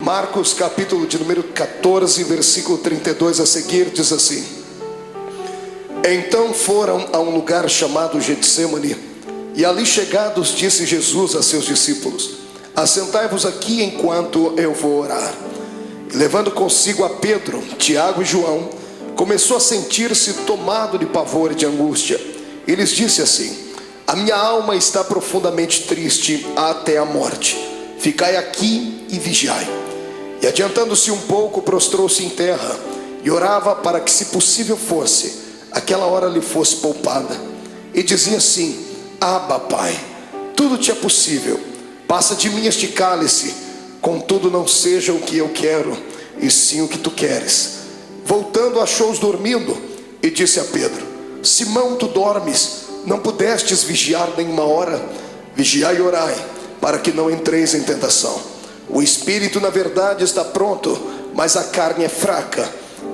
Marcos capítulo de número 14, versículo 32 a seguir, diz assim: Então foram a um lugar chamado Getsêmani, e ali chegados disse Jesus a seus discípulos: Assentai-vos aqui enquanto eu vou orar. E levando consigo a Pedro, Tiago e João, começou a sentir-se tomado de pavor e de angústia. E lhes disse assim: A minha alma está profundamente triste até a morte. Ficai aqui e vigiai. E adiantando-se um pouco, prostrou-se em terra e orava para que, se possível fosse, aquela hora lhe fosse poupada. E dizia assim: Abba, Pai, tudo te é possível. Passa de mim este cálice, contudo não seja o que eu quero, e sim o que tu queres. Voltando, achou-os dormindo e disse a Pedro: Simão, tu dormes? Não pudestes vigiar nenhuma hora? Vigiai e orai, para que não entreis em tentação. O espírito na verdade está pronto, mas a carne é fraca.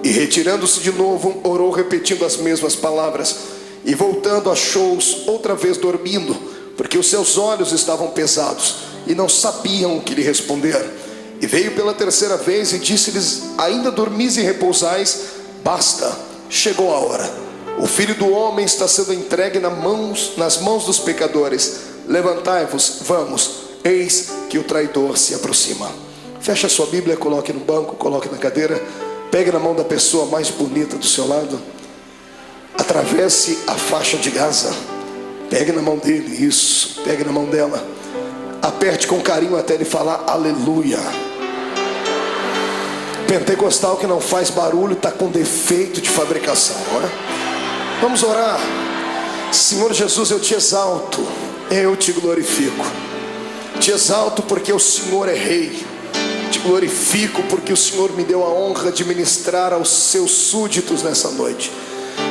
E retirando-se de novo, orou repetindo as mesmas palavras. E voltando, achou-os outra vez dormindo, porque os seus olhos estavam pesados e não sabiam o que lhe responder. E veio pela terceira vez e disse-lhes: Ainda dormis e repousais? Basta, chegou a hora. O Filho do Homem está sendo entregue nas mãos dos pecadores. Levantai-vos, vamos, eis que o traidor se aproxima. Feche a sua Bíblia, coloque no banco, coloque na cadeira. Pegue na mão da pessoa mais bonita do seu lado. Atravesse a faixa de Gaza. Pegue na mão dele, isso, pegue na mão dela. Aperte com carinho até ele falar aleluia. Pentecostal que não faz barulho está com defeito de fabricação, não é? Vamos orar. Senhor Jesus, eu te exalto, eu te glorifico. Te exalto porque o Senhor é rei. Te glorifico porque o Senhor me deu a honra de ministrar aos seus súditos nessa noite.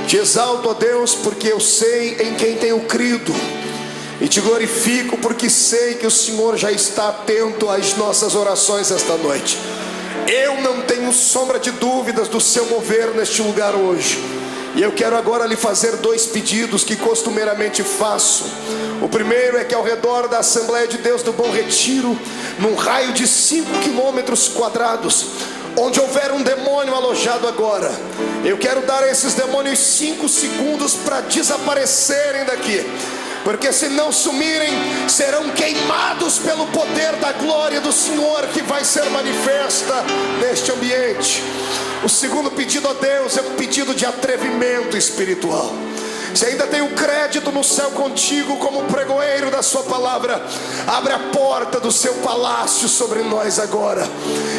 Te exalto, ó Deus, porque eu sei em quem tenho crido. E te glorifico porque sei que o Senhor já está atento às nossas orações esta noite. Eu não tenho sombra de dúvidas do seu mover neste lugar hoje. E eu quero agora lhe fazer dois pedidos que costumeiramente faço. O primeiro é que ao redor da Assembleia de Deus do Bom Retiro, num raio de 5 quilômetros quadrados, onde houver um demônio alojado agora, eu quero dar a esses demônios 5 segundos para desaparecerem daqui. Porque se não sumirem, serão queimados pelo poder da glória do Senhor que vai ser manifesta neste ambiente. O segundo pedido a Deus é um pedido de atrevimento espiritual. Se ainda tem um crédito no céu contigo como pregoeiro da sua palavra, abre a porta do seu palácio sobre nós agora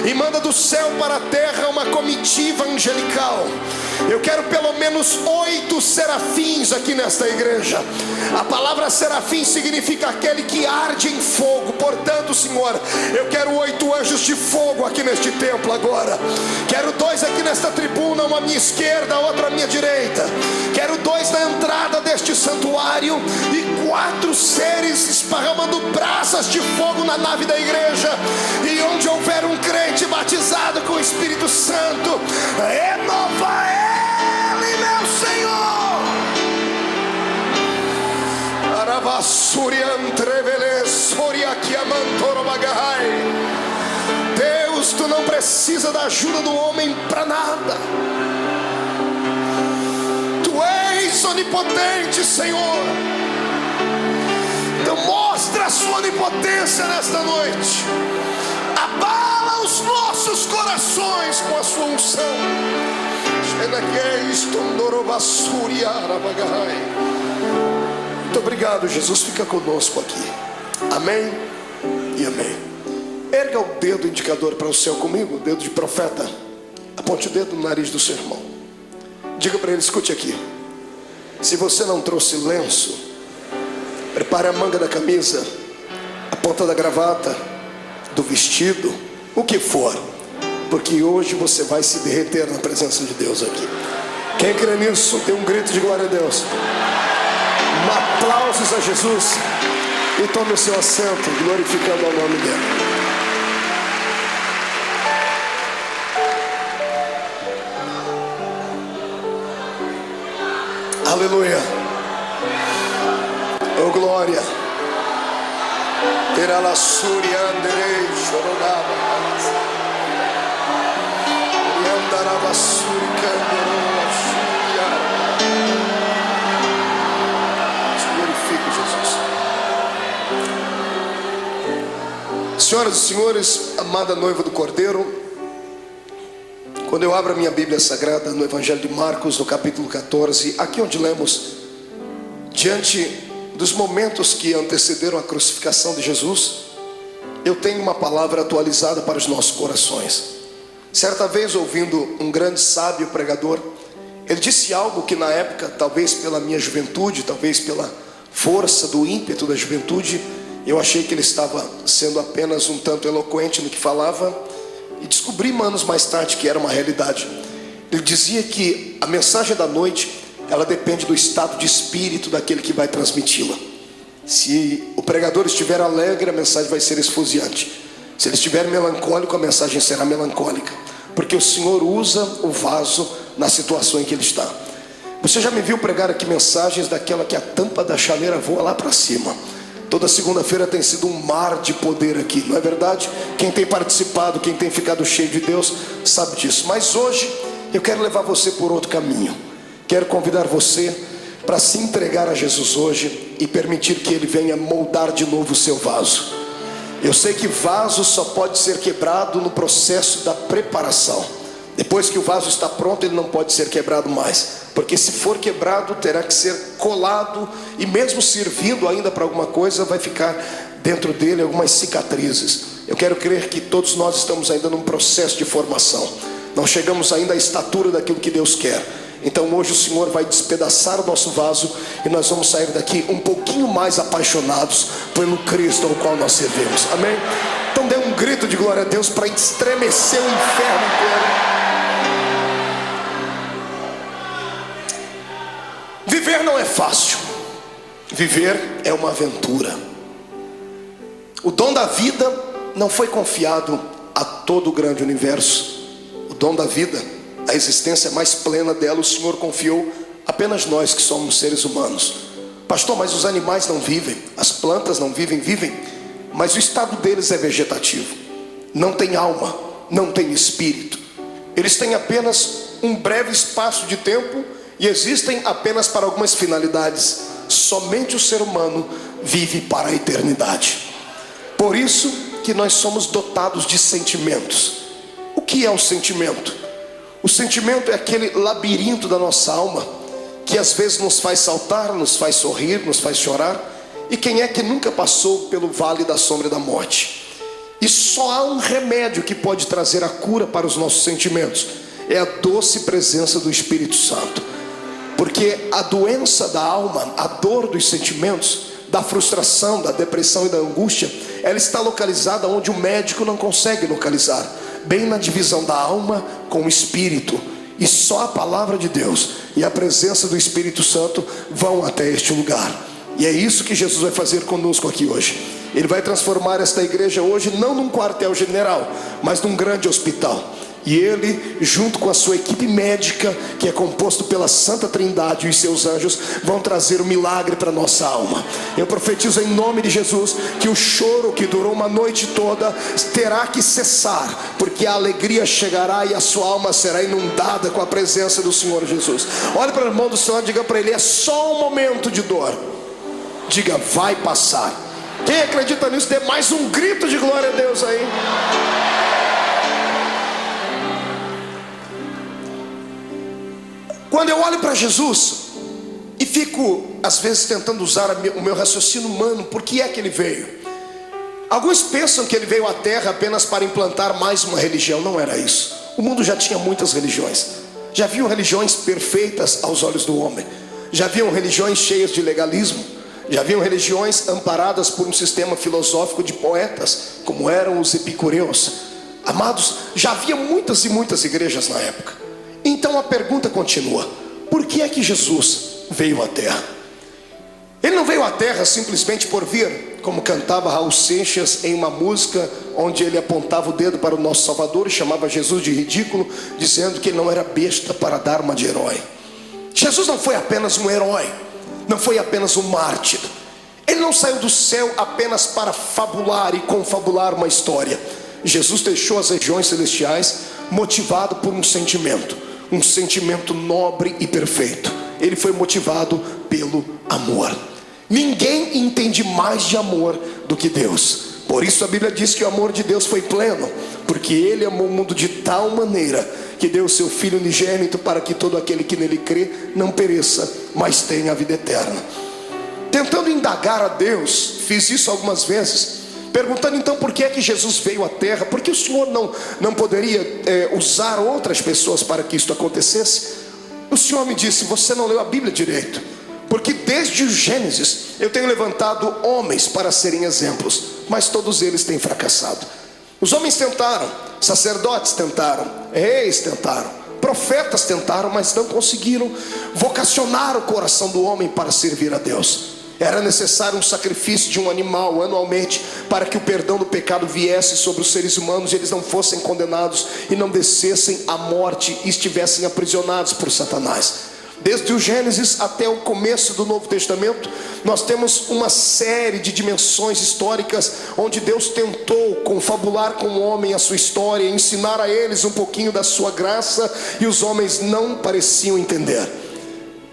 e manda do céu para a terra uma comitiva angelical. Eu quero pelo menos 8 serafins aqui nesta igreja. A palavra serafim significa aquele que arde em fogo. Portanto, Senhor, eu quero 8 anjos de fogo aqui neste templo agora. Quero 2 aqui nesta tribuna, uma à minha esquerda, outra à minha direita. Quero 2 na entrada deste santuário e 4 seres esparramando brasas de fogo na nave da igreja. E onde houver um crente batizado com o Espírito Santo, renova ele, meu Senhor. Deus, tu não precisa da ajuda do homem para nada. Tu és onipotente, Senhor. Então mostra a sua onipotência nesta noite. Abala os nossos corações com a sua unção. Muito obrigado, Jesus. Fica conosco aqui. Amém e amém. Erga o dedo indicador para o céu comigo, o dedo de profeta. Aponte o dedo no nariz do seu irmão. Diga para ele: escute aqui. Se você não trouxe lenço, prepare a manga da camisa, a ponta da gravata, do vestido, o que for, porque hoje você vai se derreter na presença de Deus aqui. Quem crê nisso, dê um grito de glória a Deus. Aplausos a Jesus. E tome o seu assento, glorificando o nome dele. Aleluia. Oh glória. Terá la suria anderei chorogava. Senhoras e senhores, amada noiva do Cordeiro, quando eu abro a minha Bíblia Sagrada no Evangelho de Marcos, no capítulo 14, aqui onde lemos, diante dos momentos que antecederam a crucificação de Jesus, eu tenho uma palavra atualizada para os nossos corações. Certa vez, ouvindo um grande sábio pregador, ele disse algo que na época, talvez pela minha juventude, talvez pela força do ímpeto da juventude, eu achei que ele estava sendo apenas um tanto eloquente no que falava, e descobri anos mais tarde que era uma realidade. Ele dizia que a mensagem da noite, ela depende do estado de espírito daquele que vai transmiti-la. Se o pregador estiver alegre, a mensagem vai ser esfuziante. Se ele estiver melancólico, a mensagem será melancólica, porque o Senhor usa o vaso na situação em que ele está. Você já me viu pregar aqui mensagens daquela que a tampa da chaleira voa lá para cima. Toda segunda-feira tem sido um mar de poder aqui, não é verdade? Quem tem participado, quem tem ficado cheio de Deus, sabe disso. Mas hoje eu quero levar você por outro caminho. Quero convidar você para se entregar a Jesus hoje e permitir que Ele venha moldar de novo o seu vaso. Eu sei que vaso só pode ser quebrado no processo da preparação. Depois que o vaso está pronto, ele não pode ser quebrado mais, porque se for quebrado, terá que ser colado, e mesmo servindo ainda para alguma coisa, vai ficar dentro dele algumas cicatrizes. Eu quero crer que todos nós estamos ainda num processo de formação, não chegamos ainda à estatura daquilo que Deus quer. Então hoje o Senhor vai despedaçar o nosso vaso, e nós vamos sair daqui um pouquinho mais apaixonados pelo Cristo ao qual nós servimos. Amém? Então dê um grito de glória a Deus para estremecer o inferno inteiro. Viver não é fácil. Viver é uma aventura. O dom da vida não foi confiado a todo o grande universo. O dom da vida, a existência mais plena dela, o Senhor confiou apenas nós que somos seres humanos. Pastor, mas os animais não vivem, as plantas não vivem, mas o estado deles é vegetativo. Não tem alma, não tem espírito. Eles têm apenas um breve espaço de tempo e existem apenas para algumas finalidades. Somente o ser humano vive para a eternidade. Por isso que nós somos dotados de sentimentos. O que é o sentimento? O sentimento é aquele labirinto da nossa alma, que às vezes nos faz saltar, nos faz sorrir, nos faz chorar. E quem é que nunca passou pelo vale da sombra da morte? E só há um remédio que pode trazer a cura para os nossos sentimentos: é a doce presença do Espírito Santo. Porque a doença da alma, a dor dos sentimentos, da frustração, da depressão e da angústia, ela está localizada onde o médico não consegue localizar, bem na divisão da alma com o espírito. E só a palavra de Deus e a presença do Espírito Santo vão até este lugar. E é isso que Jesus vai fazer conosco aqui hoje. Ele vai transformar esta igreja hoje não num quartel-general, mas num grande hospital. E Ele, junto com a sua equipe médica, que é composto pela Santa Trindade e os seus anjos, vão trazer o milagre para a nossa alma. Eu profetizo em nome de Jesus que o choro que durou uma noite toda terá que cessar, porque a alegria chegará e a sua alma será inundada com a presença do Senhor Jesus. Olhe para o irmão do Senhor e diga para ele: é só um momento de dor. Diga: vai passar. Quem acredita nisso, dê mais um grito de glória a Deus aí. Quando eu olho para Jesus e fico às vezes tentando usar o meu raciocínio humano, por que é que ele veio? Alguns pensam que ele veio à terra apenas para implantar mais uma religião. Não era isso. O mundo já tinha muitas religiões. Já haviam religiões perfeitas aos olhos do homem. Já haviam religiões cheias de legalismo. Já haviam religiões amparadas por um sistema filosófico de poetas, como eram os epicureus. Amados, já havia muitas e muitas igrejas na época. Então a pergunta continua: por que é que Jesus veio à terra? Ele não veio à terra simplesmente por vir, como cantava Raul Seixas em uma música onde ele apontava o dedo para o nosso Salvador e chamava Jesus de ridículo, dizendo que ele não era besta para dar uma de herói. Jesus não foi apenas um herói, não foi apenas um mártir. Ele não saiu do céu apenas para fabular e confabular uma história. Jesus deixou as regiões celestiais motivado por um sentimento nobre e perfeito. Ele foi motivado pelo amor. Ninguém entende mais de amor do que Deus. Por Por isso a Bíblia diz que o amor de Deus foi pleno, porque Ele amou o mundo de tal maneira que deu o seu Filho unigênito, para que todo aquele que nele crê não pereça, mas tenha a vida eterna. Tentando indagar a Deus, fiz isso algumas vezes, perguntando então por que é que Jesus veio à terra, porque o Senhor não poderia usar outras pessoas para que isto acontecesse. O Senhor me disse: você não leu a Bíblia direito, porque desde o Gênesis eu tenho levantado homens para serem exemplos, mas todos eles têm fracassado. Os homens tentaram, sacerdotes tentaram, reis tentaram, profetas tentaram, mas não conseguiram vocacionar o coração do homem para servir a Deus. Era necessário um sacrifício de um animal anualmente, para que o perdão do pecado viesse sobre os seres humanos e eles não fossem condenados e não descessem à morte e estivessem aprisionados por Satanás. Desde o Gênesis até o começo do Novo Testamento, nós temos uma série de dimensões históricas onde Deus tentou confabular com o homem a sua história, ensinar a eles um pouquinho da sua graça, e os homens não pareciam entender.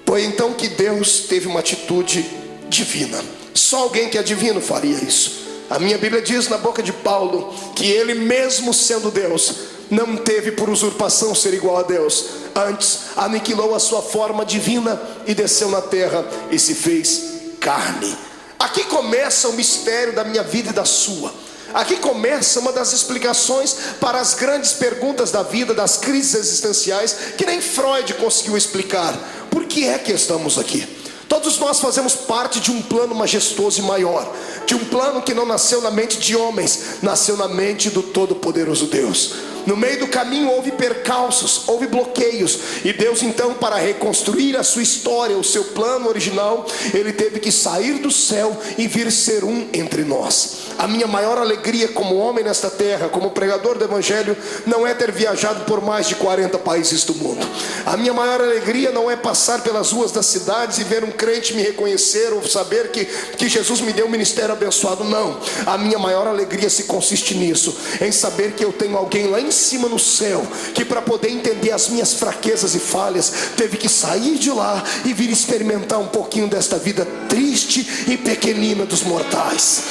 Foi então que Deus teve uma atitude divina. Só alguém que é divino faria isso. A minha Bíblia diz na boca de Paulo que ele, mesmo sendo Deus, não teve por usurpação ser igual a Deus. Antes aniquilou a sua forma divina e desceu na terra e se fez carne. Aqui começa o mistério da minha vida e da sua. Aqui começa uma das explicações para as grandes perguntas da vida, das crises existenciais, que nem Freud conseguiu explicar. Por que é que estamos aqui? Todos nós fazemos parte de um plano majestoso e maior, de um plano que não nasceu na mente de homens, nasceu na mente do Todo-Poderoso Deus. No meio do caminho houve percalços, houve bloqueios, e Deus então, para reconstruir a sua história, o seu plano original, Ele teve que sair do céu e vir ser um entre nós. A minha maior alegria como homem nesta terra, como pregador do Evangelho, não é ter viajado por mais de 40 países do mundo. A minha maior alegria não é passar pelas ruas das cidades e ver um crente me reconhecer, ou saber que Jesus me deu um ministério abençoado. Não, a minha maior alegria se consiste nisso, em saber que eu tenho alguém lá em cima no céu, que para poder entender as minhas fraquezas e falhas, teve que sair de lá e vir experimentar um pouquinho desta vida triste e pequenina dos mortais.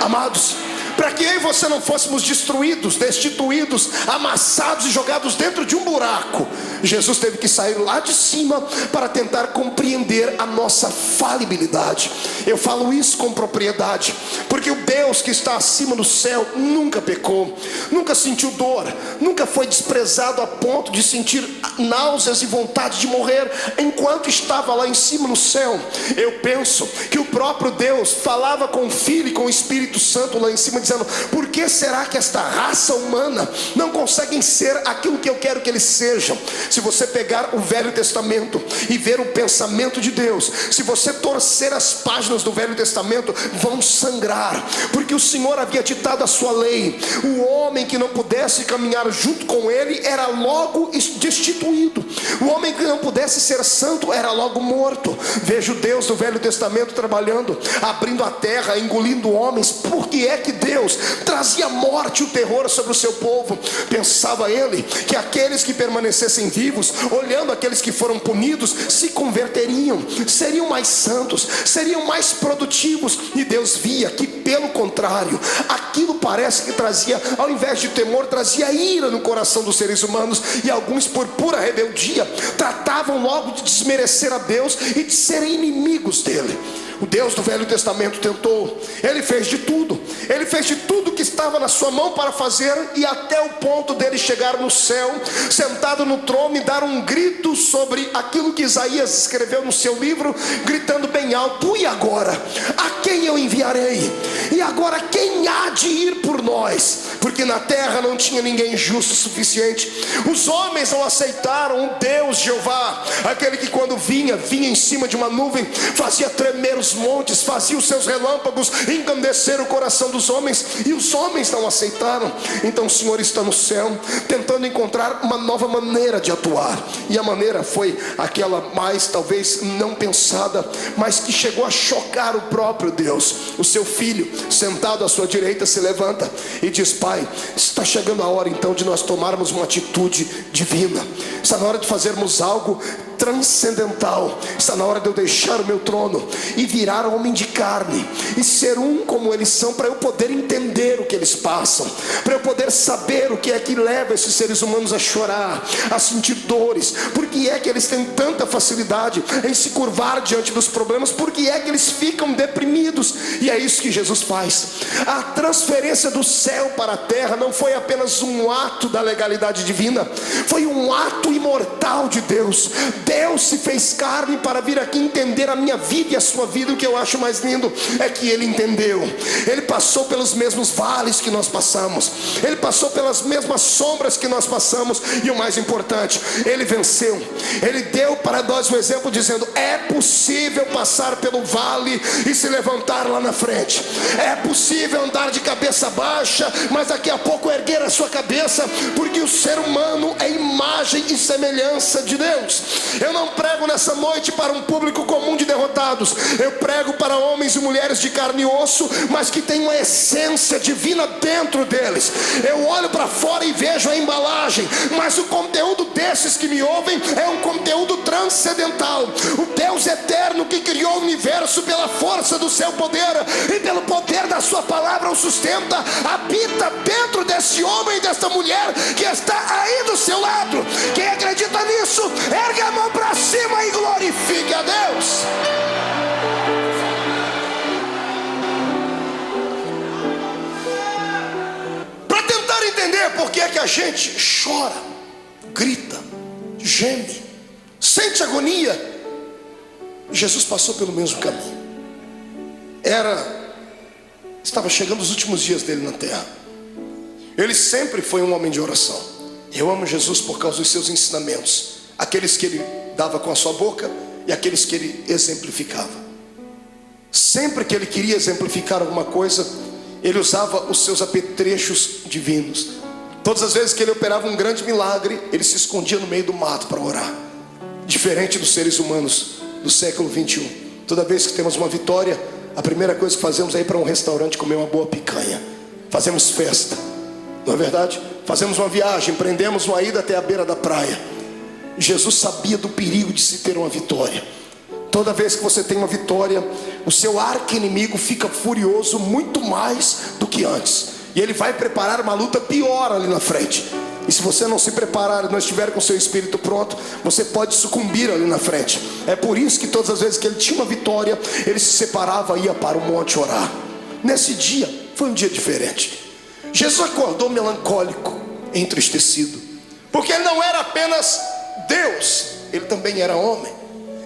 Amados, para que eu e você não fôssemos destruídos, destituídos, amassados e jogados dentro de um buraco, Jesus teve que sair lá de cima para tentar compreender a nossa falibilidade. Eu falo isso com propriedade, porque o Deus que está acima do céu nunca pecou, nunca sentiu dor, nunca foi desprezado a ponto de sentir náuseas e vontade de morrer enquanto estava lá em cima no céu. Eu penso que o próprio Deus falava com o Filho e com o Espírito Santo lá em cima, dizendo: por que será que esta raça humana não conseguem ser aquilo que eu quero que eles sejam? Se você pegar o Velho Testamento e ver o pensamento de Deus, se você torcer as páginas do Velho Testamento, vão sangrar, porque o Senhor havia ditado a sua lei. O homem que não pudesse caminhar junto com ele era logo destituído. O homem que não pudesse ser santo era logo morto. Veja o Deus do Velho Testamento trabalhando, abrindo a terra, engolindo homens. Por que é que Deus trazia morte e o terror sobre o seu povo? Pensava ele que aqueles que permanecessem vivos, olhando aqueles que foram punidos, se converteriam, seriam mais santos, seriam mais produtivos. E Deus via que, pelo contrário, aquilo parece que trazia, ao invés de temor, trazia ira no coração dos seres humanos. E alguns, por pura rebeldia, tratavam logo de desmerecer a Deus e de serem inimigos dele. O Deus do Velho Testamento tentou, ele fez de tudo que estava na sua mão para fazer, e até o ponto dele chegar no céu, sentado no trono, e dar um grito sobre aquilo que Isaías escreveu no seu livro, gritando bem alto: e agora? A quem eu enviarei? E agora quem há de ir por nós? Porque na terra não tinha ninguém justo o suficiente. Os homens não aceitaram o Deus Jeová, aquele que quando vinha em cima de uma nuvem, fazia tremer os montes, fazia os seus relâmpagos engrandecer o coração dos homens, e os homens não aceitaram. Então o Senhor está no céu, tentando encontrar uma nova maneira de atuar, e a maneira foi aquela mais talvez não pensada, mas que chegou a chocar o próprio Deus. O seu Filho, sentado à sua direita, se levanta e diz: Pai, está chegando a hora então de nós tomarmos uma atitude divina. Está na hora de fazermos algo transcendental. Está na hora de eu deixar o meu trono e virar homem de carne e ser um como eles são, para eu poder entender o que eles passam, para eu poder saber o que é que leva esses seres humanos a chorar, a sentir dores. Por que é que eles têm tanta facilidade em se curvar diante dos problemas? Por que é que eles ficam deprimidos? E é isso que Jesus faz. A transferência do céu para a terra não foi apenas um ato da legalidade divina, foi um ato imortal de Deus. Deus se fez carne para vir aqui entender a minha vida e a sua vida. O que eu acho mais lindo é que Ele entendeu. Ele passou pelos mesmos vales que nós passamos, Ele passou pelas mesmas sombras que nós passamos, e o mais importante, Ele venceu. Ele deu para nós um exemplo dizendo: é possível passar pelo vale e se levantar lá na frente. É possível andar de cabeça baixa, mas daqui a pouco erguer a sua cabeça, porque o ser humano é imagem e semelhança de Deus. Eu não prego nessa noite para um público comum de derrotados. Eu prego para homens e mulheres de carne e osso, mas que tem uma essência divina dentro deles. Eu olho para fora e vejo a embalagem, mas o conteúdo desses que me ouvem é um conteúdo transcendental. O Deus eterno que criou o universo pela força do seu poder e pelo poder da sua palavra o sustenta, habita dentro desse homem e desta mulher que está aí do seu lado. Quem acredita nisso, ergue a mão para cima e glorifique a Deus. Para tentar entender por que é que a gente chora, grita, geme, sente agonia, Jesus passou pelo mesmo caminho. Estava chegando os últimos dias dele na terra. Ele sempre foi um homem de oração. Eu amo Jesus por causa dos seus ensinamentos, aqueles que ele dava com a sua boca e aqueles que ele exemplificava. Sempre que ele queria exemplificar alguma coisa, ele usava os seus apetrechos divinos. Todas as vezes que ele operava um grande milagre, ele se escondia no meio do mato para orar. Diferente dos seres humanos do século 21. Toda vez que temos uma vitória, a primeira coisa que fazemos é ir para um restaurante comer uma boa picanha. Fazemos festa, não é verdade? Fazemos uma viagem, empreendemos uma ida até a beira da praia. Jesus sabia do perigo de se ter uma vitória. Toda vez que você tem uma vitória, o seu arqui-inimigo fica furioso muito mais do que antes, e ele vai preparar uma luta pior ali na frente. E se você não se preparar e não estiver com o seu espírito pronto, você pode sucumbir ali na frente. É por isso que todas as vezes que ele tinha uma vitória, ele se separava e ia para o monte orar. Nesse dia, foi um dia diferente. Jesus acordou melancólico, entristecido, porque ele não era apenas Deus, ele também era homem.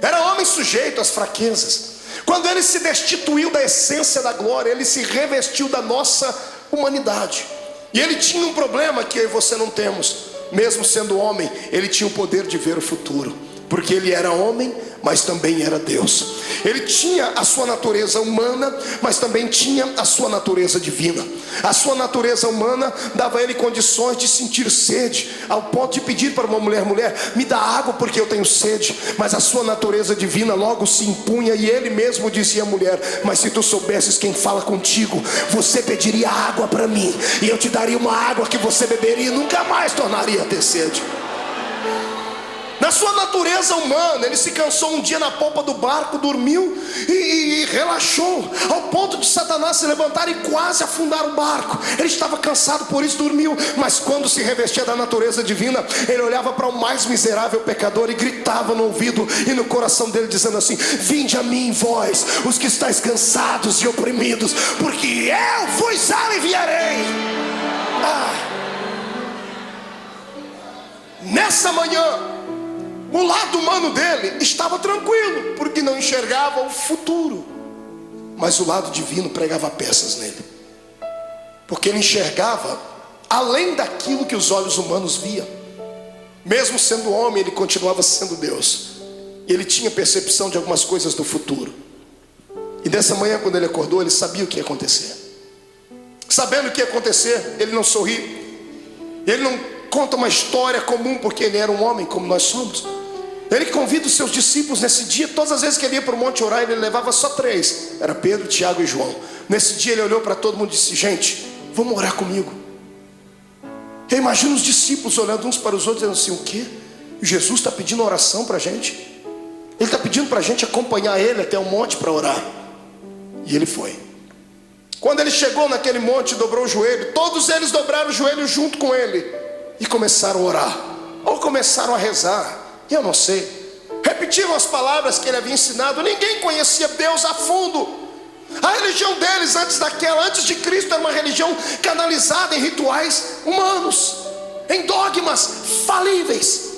Era homem sujeito às fraquezas. Quando ele se destituiu da essência da glória, ele se revestiu da nossa humanidade. E ele tinha um problema que eu e você não temos. Mesmo sendo homem, ele tinha o poder de ver o futuro, porque ele era homem, mas também era Deus. Ele tinha a sua natureza humana, mas também tinha a sua natureza divina. A sua natureza humana dava a ele condições de sentir sede, ao ponto de pedir para uma mulher: me dá água porque eu tenho sede. Mas a sua natureza divina logo se impunha, e ele mesmo dizia à mulher: mas se tu soubesses quem fala contigo, você pediria água para mim, e eu te daria uma água que você beberia e nunca mais tornaria a ter sede. Na sua natureza humana, ele se cansou um dia na polpa do barco, dormiu e relaxou, ao ponto de Satanás se levantar e quase afundar o barco. Ele estava cansado, por isso dormiu. Mas quando se revestia da natureza divina, ele olhava para o mais miserável pecador e gritava no ouvido e no coração dele, dizendo assim: vinde a mim, vós, os que estáis cansados e oprimidos, porque eu vos aliviarei. Nessa manhã, o lado humano dele estava tranquilo, porque não enxergava o futuro. Mas o lado divino pregava peças nele, porque ele enxergava além daquilo que os olhos humanos viam. Mesmo sendo homem, ele continuava sendo Deus, e ele tinha percepção de algumas coisas do futuro. E dessa manhã, quando ele acordou, ele sabia o que ia acontecer. Sabendo o que ia acontecer, ele não sorri, ele não conta uma história comum, porque ele era um homem como nós somos. Ele convida os seus discípulos nesse dia. Todas as vezes que ele ia para o monte orar, ele levava só 3. Era Pedro, Tiago e João. Nesse dia ele olhou para todo mundo e disse: gente, vamos orar comigo. Eu imagino os discípulos olhando uns para os outros, dizendo assim: o quê? Jesus está pedindo oração para a gente. Ele está pedindo para a gente acompanhar Ele até o monte para orar. E Ele foi. Quando Ele chegou naquele monte, dobrou o joelho. Todos eles dobraram o joelho junto com Ele e começaram a orar, ou começaram a rezar, eu não sei. Repetiram as palavras que Ele havia ensinado. Ninguém conhecia Deus a fundo. A religião deles antes de Cristo, era uma religião canalizada em rituais humanos, em dogmas falíveis.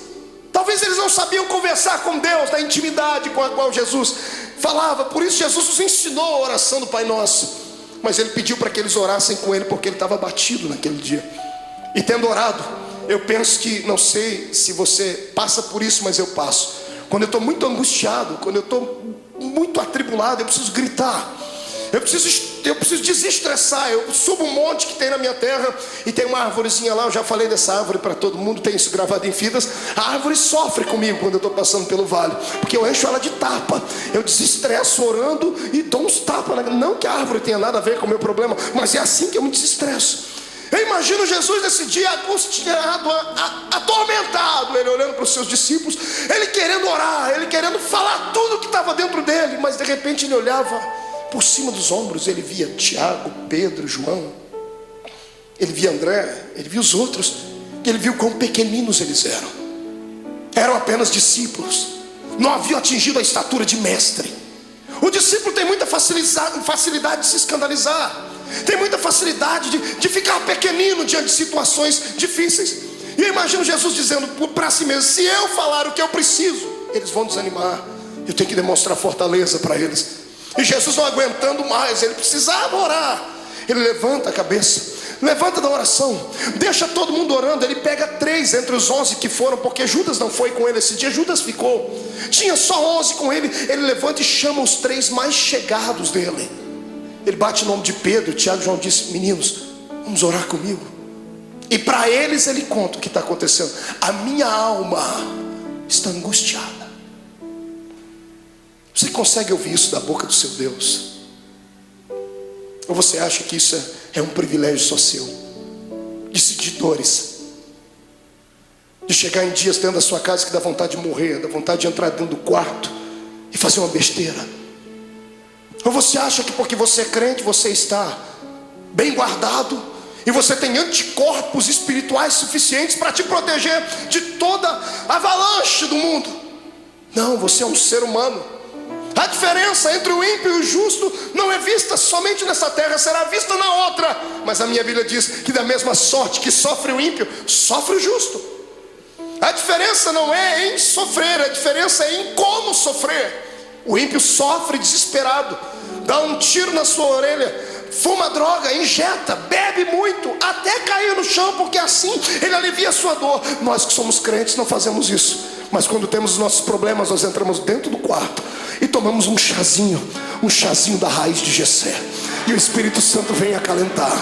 Talvez eles não sabiam conversar com Deus na intimidade com a qual Jesus falava. Por isso Jesus nos ensinou a oração do Pai Nosso. Mas Ele pediu para que eles orassem com Ele, porque Ele estava abatido naquele dia. E tendo orado, eu penso que, não sei se você passa por isso, mas eu passo. Quando eu estou muito angustiado, quando eu estou muito atribulado, eu preciso gritar. Eu preciso desestressar. Eu subo um monte que tem na minha terra e tem uma árvorezinha lá. Eu já falei dessa árvore para todo mundo, tem isso gravado em fitas. A árvore sofre comigo quando eu estou passando pelo vale, porque eu encho ela de tapa. Eu desestresso orando e dou uns tapas. Não que a árvore tenha nada a ver com o meu problema, mas é assim que eu me desestresso. Eu imagino Jesus nesse dia angustiado, atormentado, Ele olhando para os seus discípulos, Ele querendo orar, Ele querendo falar tudo que estava dentro dele. Mas de repente Ele olhava por cima dos ombros, Ele via Tiago, Pedro, João, Ele via André, Ele via os outros, Ele viu quão pequeninos eles eram. Eram apenas discípulos, não haviam atingido a estatura de mestre. O discípulo tem muita facilidade de se escandalizar, tem muita facilidade de ficar pequenino diante de situações difíceis. E eu imagino Jesus dizendo para si mesmo: se eu falar o que eu preciso, eles vão desanimar. Eu tenho que demonstrar fortaleza para eles. E Jesus não aguentando mais, Ele precisava orar. Ele levanta a cabeça, levanta da oração, deixa todo mundo orando. Ele pega 3 entre os 11 que foram, porque Judas não foi com ele esse dia. Judas ficou, tinha só 11 com ele. Ele levanta e chama os 3 mais chegados dele. Ele bate o nome de Pedro, Tiago e João, disse: meninos, vamos orar comigo. E para eles Ele conta o que está acontecendo. A minha alma está angustiada. Você consegue ouvir isso da boca do seu Deus? Ou você acha que isso é um privilégio só seu? De sentir dores, de chegar em dias dentro da sua casa que dá vontade de morrer, dá vontade de entrar dentro do quarto e fazer uma besteira? Ou você acha que porque você é crente, você está bem guardado e você tem anticorpos espirituais suficientes para te proteger de toda a avalanche do mundo? Não, você é um ser humano. A diferença entre o ímpio e o justo não é vista somente nessa terra, será vista na outra. Mas a minha Bíblia diz que da mesma sorte que sofre o ímpio, sofre o justo. A diferença não é em sofrer, a diferença é em como sofrer. O ímpio sofre desesperado, dá um tiro na sua orelha, fuma droga, injeta, bebe muito, até cair no chão, porque assim ele alivia a sua dor. Nós que somos crentes não fazemos isso. Mas quando temos os nossos problemas, nós entramos dentro do quarto e tomamos um chazinho da raiz de Jessé, e o Espírito Santo vem acalentar.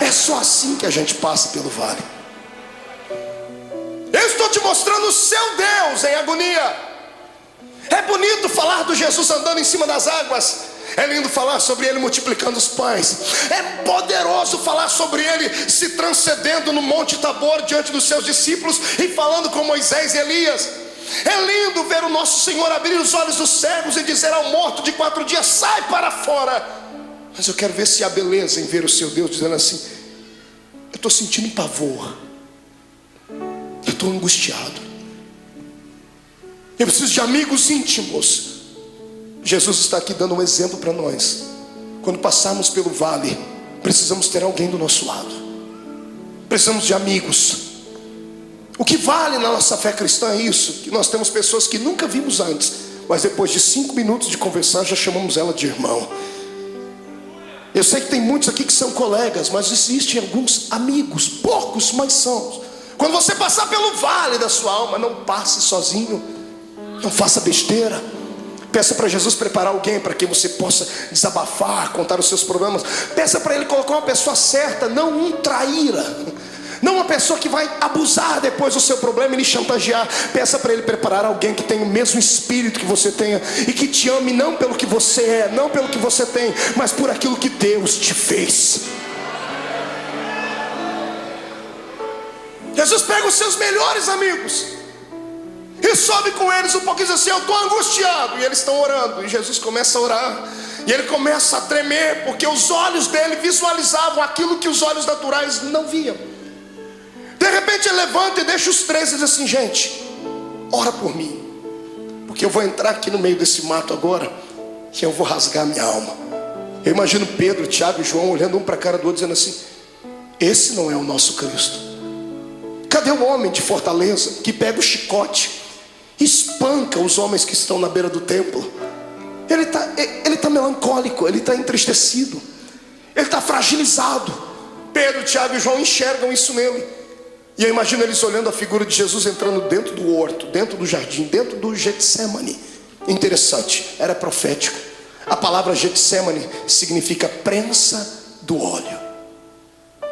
É só assim que a gente passa pelo vale. Eu estou te mostrando o seu Deus em agonia. É bonito falar do Jesus andando em cima das águas, é lindo falar sobre Ele multiplicando os pães, é poderoso falar sobre Ele se transcendendo no Monte Tabor diante dos seus discípulos e falando com Moisés e Elias. É lindo ver o nosso Senhor abrir os olhos dos cegos e dizer ao morto de 4 dias: sai para fora. Mas eu quero ver se há beleza em ver o seu Deus dizendo assim: eu estou sentindo pavor, eu estou angustiado, eu preciso de amigos íntimos. Jesus está aqui dando um exemplo para nós. Quando passarmos pelo vale, precisamos ter alguém do nosso lado, precisamos de amigos. O que vale na nossa fé cristã é isso, que nós temos pessoas que nunca vimos antes, mas depois de 5 minutos de conversar já chamamos ela de irmão. Eu sei que tem muitos aqui que são colegas, mas existem alguns amigos, poucos, mas são. Quando você passar pelo vale da sua alma, não passe sozinho, não faça besteira. Peça para Jesus preparar alguém para que você possa desabafar, contar os seus problemas. Peça para Ele colocar uma pessoa certa, não um traíra, não uma pessoa que vai abusar depois do seu problema e lhe chantagear. Peça para Ele preparar alguém que tenha o mesmo espírito que você tenha e que te ame não pelo que você é, não pelo que você tem, mas por aquilo que Deus te fez. Jesus pega os seus melhores amigos Ele sobe com eles um pouquinho e diz assim: eu estou angustiado. E eles estão orando, e Jesus começa a orar, e ele começa a tremer, porque os olhos dele visualizavam aquilo que os olhos naturais não viam. De repente ele levanta e deixa os 13 e diz assim: gente, ora por mim, porque eu vou entrar aqui no meio desse mato agora, e eu vou rasgar minha alma. Eu imagino Pedro, Tiago e João olhando um para a cara do outro, dizendo assim: esse não é o nosso Cristo. Cadê o homem de Fortaleza que pega o chicote, espanca os homens que estão na beira do templo? Ele está melancólico, ele está entristecido, ele está fragilizado. Pedro, Tiago e João enxergam isso nele. E eu imagino eles olhando a figura de Jesus entrando dentro do horto, dentro do jardim, dentro do Getsemane. Interessante, era profético. A palavra Getsemane significa prensa do óleo.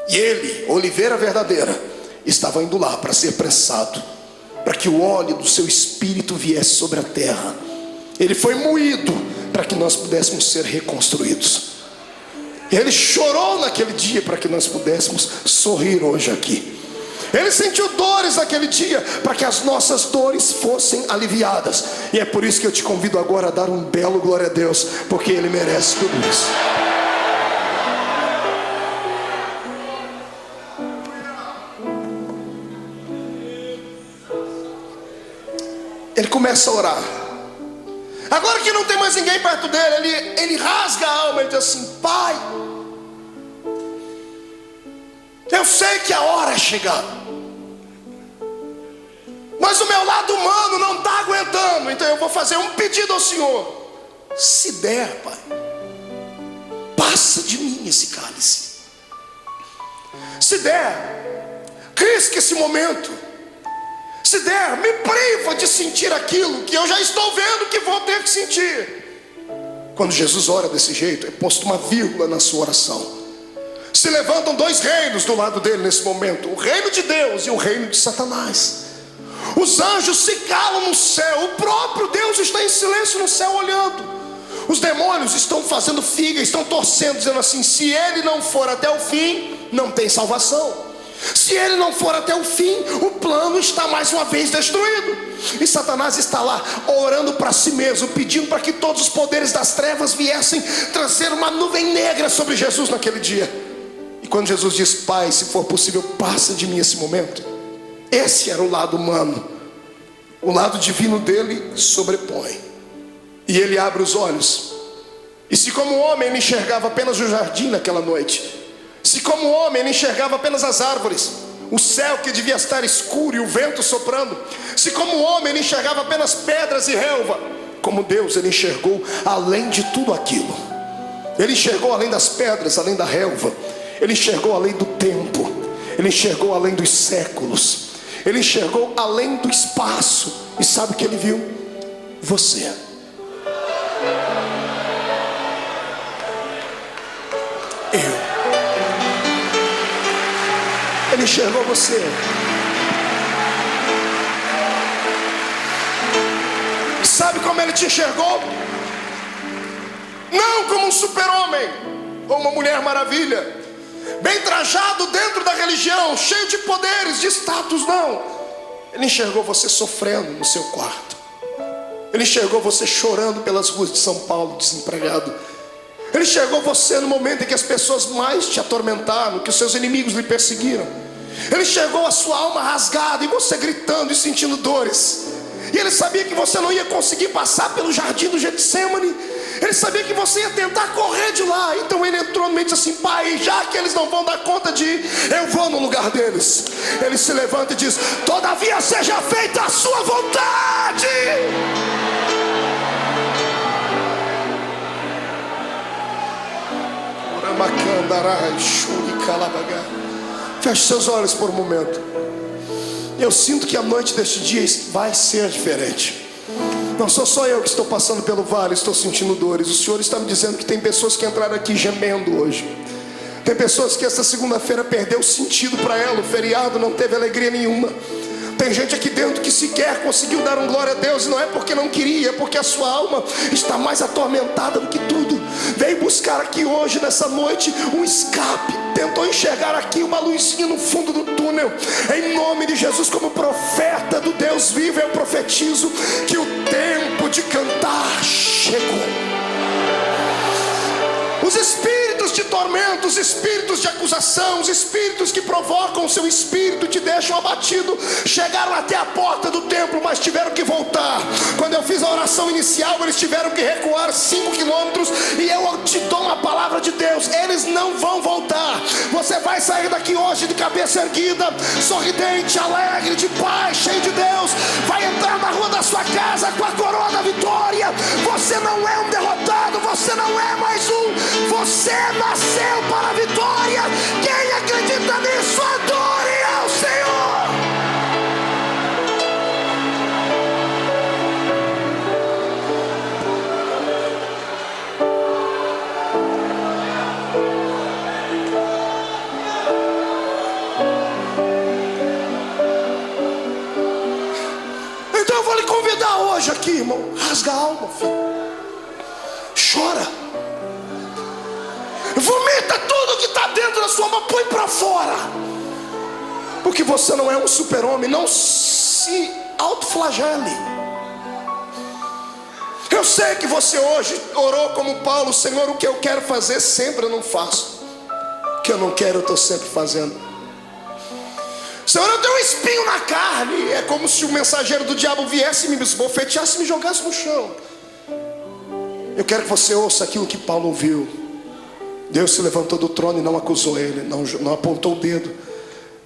E ele, oliveira verdadeira, estava indo lá para ser prensado, para que o óleo do seu espírito viesse sobre a terra. Ele foi moído para que nós pudéssemos ser reconstruídos. Ele chorou naquele dia para que nós pudéssemos sorrir hoje aqui. Ele sentiu dores naquele dia para que as nossas dores fossem aliviadas. E é por isso que eu te convido agora a dar um belo glória a Deus, porque Ele merece tudo isso. Ele começa a orar. Agora que não tem mais ninguém perto dele, ele rasga a alma e diz assim: Pai, eu sei que a hora é chegada, mas o meu lado humano não está aguentando. Então eu vou fazer um pedido ao Senhor: se der, Pai, passa de mim esse cálice. Se der, risque esse momento. Se der, me priva de sentir aquilo que eu já estou vendo que vou ter que sentir. Quando Jesus ora desse jeito, é posto uma vírgula na sua oração. Se levantam dois reinos do lado dele nesse momento: o reino de Deus e o reino de Satanás. Os anjos se calam no céu, o próprio Deus está em silêncio no céu olhando. Os demônios estão fazendo figa, estão torcendo, dizendo assim: se ele não for até o fim, não tem salvação. Se ele não for até o fim, o plano está mais uma vez destruído. E Satanás está lá orando para si mesmo, pedindo para que todos os poderes das trevas viessem trazer uma nuvem negra sobre Jesus naquele dia. E quando Jesus diz: Pai, se for possível, passa de mim esse momento, esse era o lado humano. O lado divino dele sobrepõe. E ele abre os olhos. E se como homem ele enxergava apenas o jardim naquela noite, se como homem ele enxergava apenas as árvores, o céu que devia estar escuro e o vento soprando, se como homem ele enxergava apenas pedras e relva, como Deus ele enxergou além de tudo aquilo. Ele enxergou além das pedras, além da relva. Ele enxergou além do tempo. Ele enxergou além dos séculos. Ele enxergou além do espaço. E sabe o que ele viu? Você. Ele enxergou você. Sabe como ele te enxergou? Não como um super-homem ou uma mulher maravilha, bem trajado dentro da religião, cheio de poderes, de status, não. Ele enxergou você sofrendo no seu quarto. Ele enxergou você chorando pelas ruas de São Paulo, desempregado. Ele enxergou você no momento em que as pessoas mais te atormentaram, que os seus inimigos lhe perseguiram. Ele enxergou a sua alma rasgada e você gritando e sentindo dores. E ele sabia que você não ia conseguir passar pelo jardim do Getsemane. Ele sabia que você ia tentar correr de lá. Então ele entrou no meio e disse assim: Pai, já que eles não vão dar conta de ir, eu vou no lugar deles. Ele se levanta e diz: todavia seja feita a sua vontade. Feche seus olhos por um momento. Eu sinto que a noite deste dia vai ser diferente. Não sou só eu que estou passando pelo vale, estou sentindo dores. O Senhor está me dizendo que tem pessoas que entraram aqui gemendo hoje. Tem pessoas que essa segunda-feira perdeu o sentido para ela. O feriado não teve alegria nenhuma. Tem gente aqui dentro que sequer conseguiu dar um glória a Deus. E não é porque não queria, é porque a sua alma está mais atormentada do que tudo. Veio buscar aqui hoje, nessa noite, um escape. tentou enxergar aqui uma luzinha no fundo do túnel. Em nome de Jesus, como profeta do Deus vivo, eu profetizo que o tempo de cantar chegou. Os espíritos de tormento, os espíritos de acusação, os espíritos que provocam o seu espírito, te deixam abatido, chegaram até a porta do templo, mas tiveram que voltar. Quando eu fiz a oração inicial, eles tiveram que recuar 5 quilômetros. E eu te dou uma palavra de Deus: eles não vão voltar. Você vai sair daqui hoje de cabeça erguida, sorridente, alegre, de paz, cheio de Deus. Vai entrar na rua da sua casa com a coroa da vitória. Você não é um derrotado, você não é mais um. Você nasceu para a vitória. Quem acredita nisso, adore ao Senhor. Então eu vou lhe convidar hoje aqui, irmão. Rasga a alma, filho. Chora. Vomita tudo que está dentro da sua alma, põe para fora. Porque você não é um super-homem. Não se autoflagele. Eu sei que você hoje orou como Paulo: Senhor, o que eu quero fazer sempre eu não faço, o que eu não quero eu estou sempre fazendo. Senhor, eu tenho um espinho na carne. É como se o mensageiro do diabo viesse, me esbofeteasse e me jogasse no chão. Eu quero que você ouça aquilo que Paulo ouviu. Deus se levantou do trono e não acusou ele, não apontou o dedo.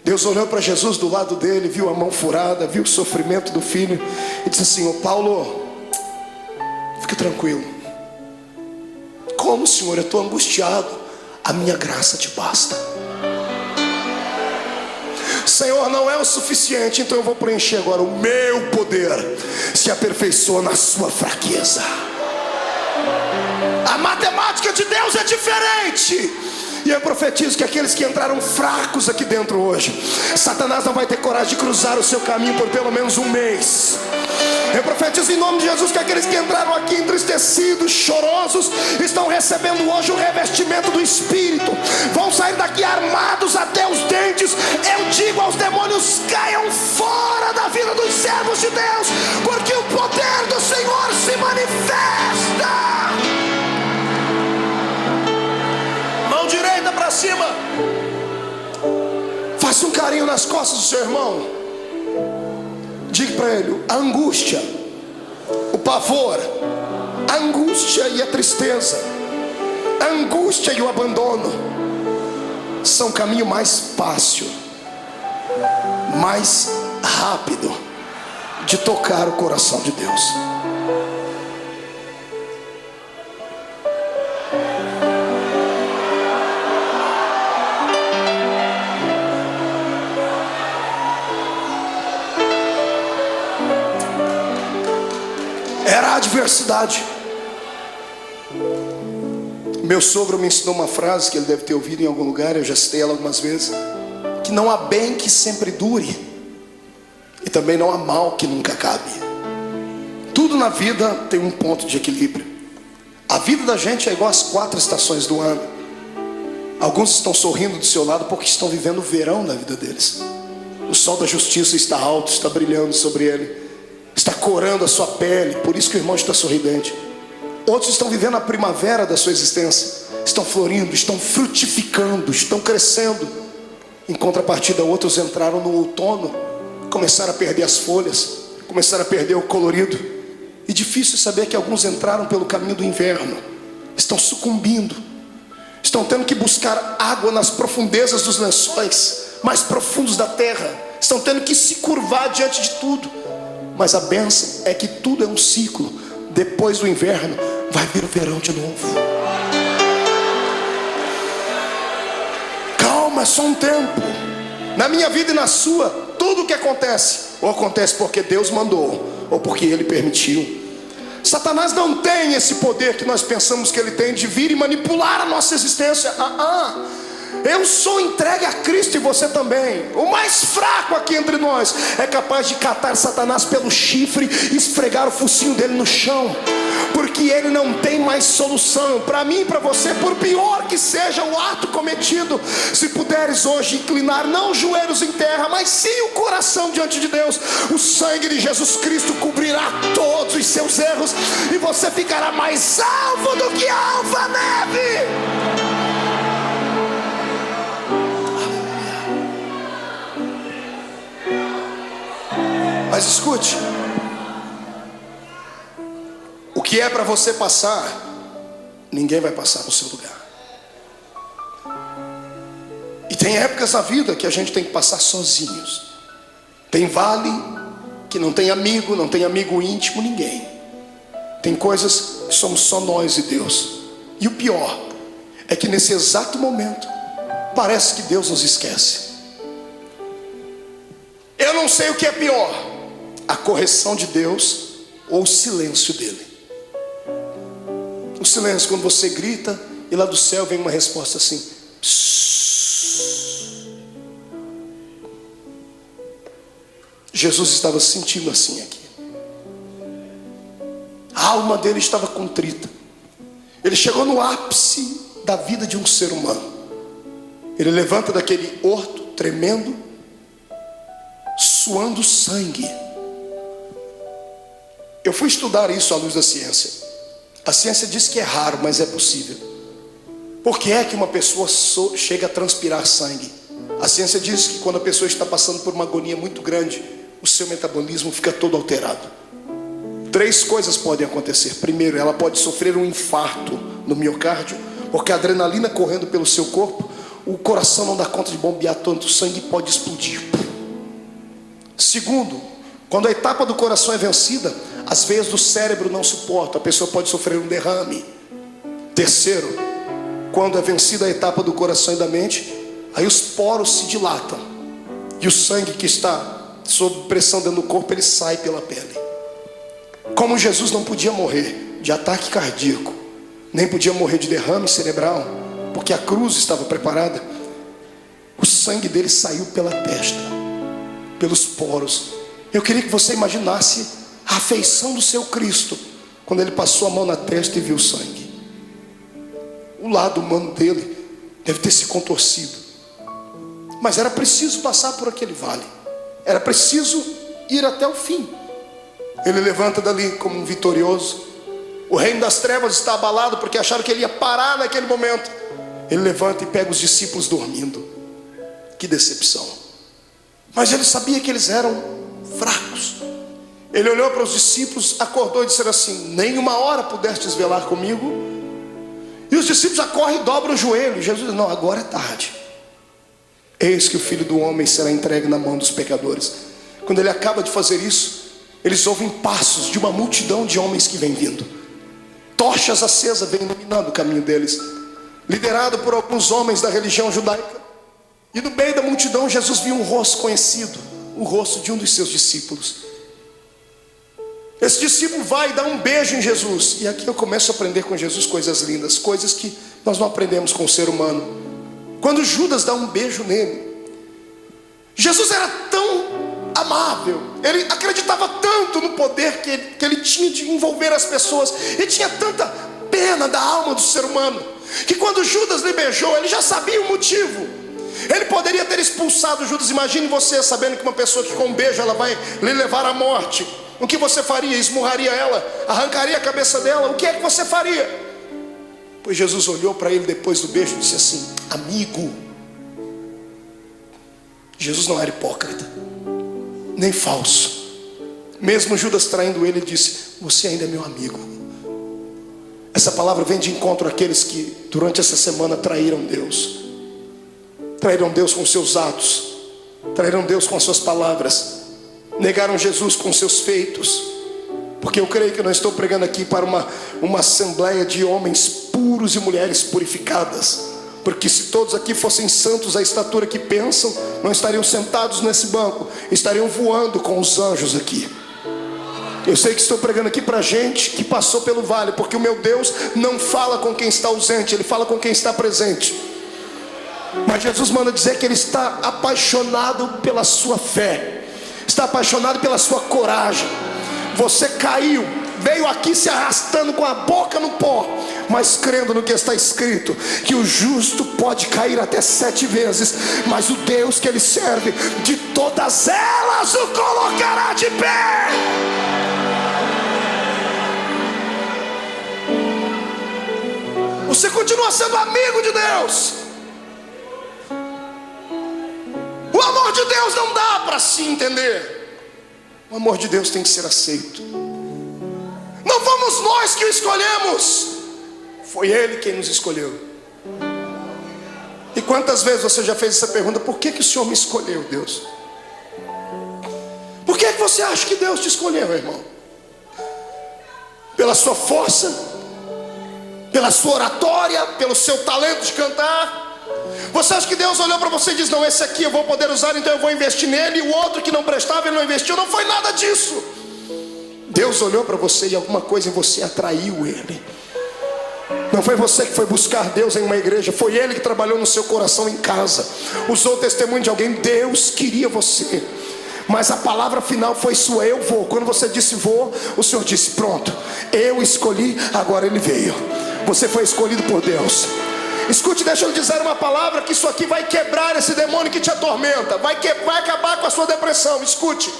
Deus olhou para Jesus do lado dele, viu a mão furada, viu o sofrimento do filho e disse assim: ô Paulo, fique tranquilo. Como, Senhor? Eu estou angustiado. A minha graça te basta. Senhor, não é o suficiente, então eu vou preencher agora. O meu poder se aperfeiçoa na sua fraqueza. A matemática de Deus é diferente. E eu profetizo que aqueles que entraram fracos aqui dentro hoje, Satanás não vai ter coragem de cruzar o seu caminho por pelo menos um mês. Eu profetizo em nome de Jesus que aqueles que entraram aqui entristecidos, chorosos, estão recebendo hoje o revestimento do Espírito. Vão sair daqui armados até os dentes. Eu digo aos demônios: caiam fora da vida dos servos de Deus, porque o poder do Senhor se manifesta. Mão direita para cima. Faça um carinho nas costas do seu irmão. Diga para ele: a angústia, o pavor, a angústia e a tristeza, a angústia e o abandono são o caminho mais fácil, mais rápido de tocar o coração de Deus. Era a adversidade. Meu sogro me ensinou uma frase que ele deve ter ouvido em algum lugar, eu já citei ela algumas vezes: que não há bem que sempre dure, e também não há mal que nunca acabe. Tudo na vida tem um ponto de equilíbrio. A vida da gente é igual às 4 estações do ano. Alguns estão sorrindo do seu lado porque estão vivendo o verão na vida deles. O sol da justiça está alto, está brilhando sobre ele, está corando a sua pele, por isso que o irmão está sorridente. Outros estão vivendo a primavera da sua existência, estão florindo, estão frutificando, estão crescendo. Em contrapartida, outros entraram no outono, começaram a perder as folhas, começaram a perder o colorido. E difícil saber que alguns entraram pelo caminho do inverno, estão sucumbindo, estão tendo que buscar água nas profundezas dos lençóis mais profundos da terra, estão tendo que se curvar diante de tudo. Mas a bênção é que tudo é um ciclo. Depois do inverno vai vir o verão de novo. Calma, é só um tempo. Na minha vida e na sua, tudo o que acontece, ou acontece porque Deus mandou, ou porque Ele permitiu. Satanás não tem esse poder que nós pensamos que ele tem, de vir e manipular a nossa existência. Eu sou entregue a Cristo e você também. O mais fraco aqui entre nós é capaz de catar Satanás pelo chifre e esfregar o focinho dele no chão, porque ele não tem mais solução. Para mim e para você, por pior que seja o ato cometido, se puderes hoje inclinar não os joelhos em terra, mas sim o coração diante de Deus, o sangue de Jesus Cristo cobrirá todos os seus erros e você ficará mais alvo do que a alva-neve. Mas escute, o que é para você passar, ninguém vai passar no seu lugar. E tem épocas na vida que a gente tem que passar sozinhos. Tem vale que não tem amigo íntimo, ninguém. Tem coisas que somos só nós e Deus. E o pior é que nesse exato momento parece que Deus nos esquece. Eu não sei o que é pior, a correção de Deus ou o silêncio dele. O silêncio, quando você grita e lá do céu vem uma resposta assim: psss. Jesus estava se sentindo assim aqui. A alma dele estava contrita. Ele chegou no ápice da vida de um ser humano. Ele levanta daquele horto tremendo, suando sangue. Eu fui estudar isso à luz da ciência. A ciência diz que é raro, mas é possível. Por que é que uma pessoa chega a transpirar sangue? A ciência diz que quando a pessoa está passando por uma agonia muito grande, o seu metabolismo fica todo alterado. 3 coisas podem acontecer. Primeiro, ela pode sofrer um infarto no miocárdio, porque a adrenalina correndo pelo seu corpo, o coração não dá conta de bombear tanto sangue e pode explodir. Segundo, quando a etapa do coração é vencida, as veias do cérebro não suportam, a pessoa pode sofrer um derrame. Terceiro, quando é vencida a etapa do coração e da mente, aí os poros se dilatam e o sangue que está sob pressão dentro do corpo, ele sai pela pele. Como Jesus não podia morrer de ataque cardíaco, nem podia morrer de derrame cerebral, porque a cruz estava preparada, o sangue dele saiu pela testa, pelos poros. Eu queria que você imaginasse a afeição do seu Cristo quando ele passou a mão na testa e viu o sangue. O lado humano dele deve ter se contorcido, mas era preciso passar por aquele vale, era preciso ir até o fim. Ele levanta dali como um vitorioso. O reino das trevas está abalado porque acharam que ele ia parar naquele momento. Ele levanta e pega os discípulos dormindo. Que decepção. Mas ele sabia que eles eram fracos. Ele olhou para os discípulos, acordou e disse assim: nem uma hora pudestes velar comigo? E os discípulos já correm e dobram o joelho. Jesus diz: não, agora é tarde. Eis que o Filho do Homem será entregue na mão dos pecadores. Quando ele acaba de fazer isso, eles ouvem passos de uma multidão de homens que vem vindo. Tochas acesas vêm iluminando o caminho deles, liderado por alguns homens da religião judaica. E no meio da multidão Jesus viu um rosto conhecido, o rosto de um dos seus discípulos. Esse discípulo vai e dá um beijo em Jesus. E aqui eu começo a aprender com Jesus coisas lindas, coisas que nós não aprendemos com o ser humano. Quando Judas dá um beijo nele, Jesus era tão amável, ele acreditava tanto no poder que ele tinha de envolver as pessoas, e tinha tanta pena da alma do ser humano, que quando Judas lhe beijou, ele já sabia o motivo. Ele poderia ter expulsado Judas. Imagine você sabendo que uma pessoa que com um beijo ela vai lhe levar à morte. O que você faria? Esmurraria ela? Arrancaria a cabeça dela? O que é que você faria? Pois Jesus olhou para ele depois do beijo e disse assim: amigo. Jesus não era hipócrita, nem falso. Mesmo Judas traindo ele, disse: você ainda é meu amigo. Essa palavra vem de encontro àqueles que durante essa semana traíram Deus. Traíram Deus com seus atos, traíram Deus com as suas palavras, negaram Jesus com seus feitos. Porque eu creio que eu não estou pregando aqui para uma assembleia de homens puros e mulheres purificadas, porque se todos aqui fossem santos à estatura que pensam, não estariam sentados nesse banco, estariam voando com os anjos aqui. Eu sei que estou pregando aqui para gente que passou pelo vale, porque o meu Deus não fala com quem está ausente, Ele fala com quem está presente. Mas Jesus manda dizer que Ele está apaixonado pela sua fé, está apaixonado pela sua coragem. Você caiu, veio aqui se arrastando com a boca no pó, mas crendo no que está escrito, que o justo pode cair até 7 vezes, mas o Deus que ele serve, de todas elas o colocará de pé. Você continua sendo amigo de Deus. O amor de Deus não dá para se entender. O amor de Deus tem que ser aceito. Não fomos nós que o escolhemos, foi Ele quem nos escolheu. E quantas vezes você já fez essa pergunta: por que o Senhor me escolheu, Deus? Por que você acha que Deus te escolheu, irmão? Pela sua força? Pela sua oratória? Pelo seu talento de cantar? Você acha que Deus olhou para você e disse: não, esse aqui eu vou poder usar, então eu vou investir nele, e o outro que não prestava ele não investiu? Não foi nada disso. Deus olhou para você e alguma coisa em você atraiu Ele. Não foi você que foi buscar Deus em uma igreja, foi Ele que trabalhou no seu coração em casa, usou o testemunho de alguém. Deus queria você, mas a palavra final foi sua: eu vou. Quando você disse vou, o Senhor disse: pronto, eu escolhi, agora Ele veio. Você foi escolhido por Deus. Escute, deixa eu lhe dizer uma palavra, que isso aqui vai quebrar esse demônio que te atormenta, vai acabar com a sua depressão. Escute: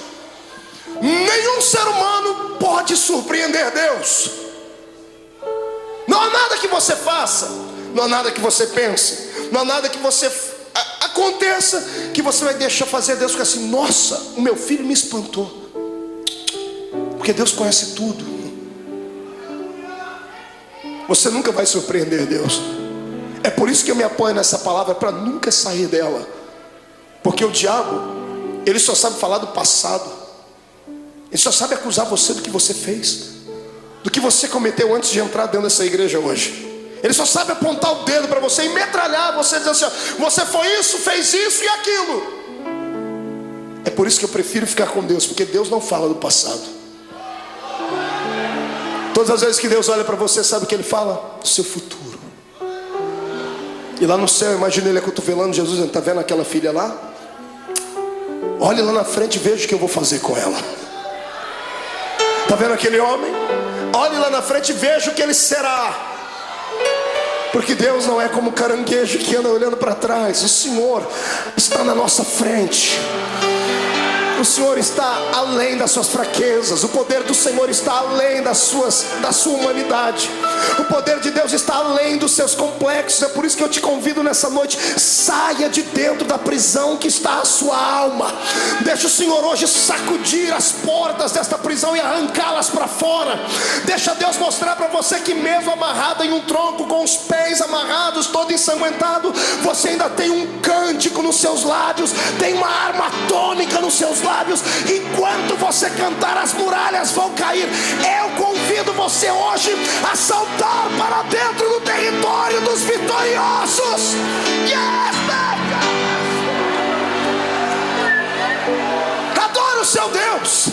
nenhum ser humano pode surpreender Deus. Não há nada que você faça, não há nada que você pense, não há nada que você aconteça que você vai deixar fazer Deus ficar assim: nossa, o meu filho me espantou. Porque Deus conhece tudo. Você nunca vai surpreender Deus. É por isso que eu me apoio nessa palavra, para nunca sair dela. Porque o diabo, ele só sabe falar do passado. Ele só sabe acusar você do que você fez, do que você cometeu antes de entrar dentro dessa igreja hoje. Ele só sabe apontar o dedo para você e metralhar você, dizendo assim: ó, você foi isso, fez isso e aquilo. É por isso que eu prefiro ficar com Deus, porque Deus não fala do passado. Todas as vezes que Deus olha para você, sabe o que Ele fala? Do seu futuro. E lá no céu, imagina Ele acotovelando Jesus, está vendo aquela filha lá? Olhe lá na frente e veja o que eu vou fazer com ela. Está vendo aquele homem? Olhe lá na frente e veja o que ele será. Porque Deus não é como caranguejo que anda olhando para trás. O Senhor está na nossa frente. O Senhor está além das suas fraquezas. O poder do Senhor está além da sua humanidade. O poder de Deus está além dos seus complexos. É por isso que eu te convido nessa noite: saia de dentro da prisão que está a sua alma. Deixa o Senhor hoje sacudir as portas desta prisão e arrancá-las para fora. Deixa Deus mostrar para você que mesmo amarrado em um tronco, com os pés amarrados, todo ensanguentado, você ainda tem um cântico nos seus lábios, tem uma arma atômica nos seus lábios. Enquanto você cantar, as muralhas vão cair. Eu convido você hoje a saltar para dentro do território dos vitoriosos. Yes, adora o seu Deus.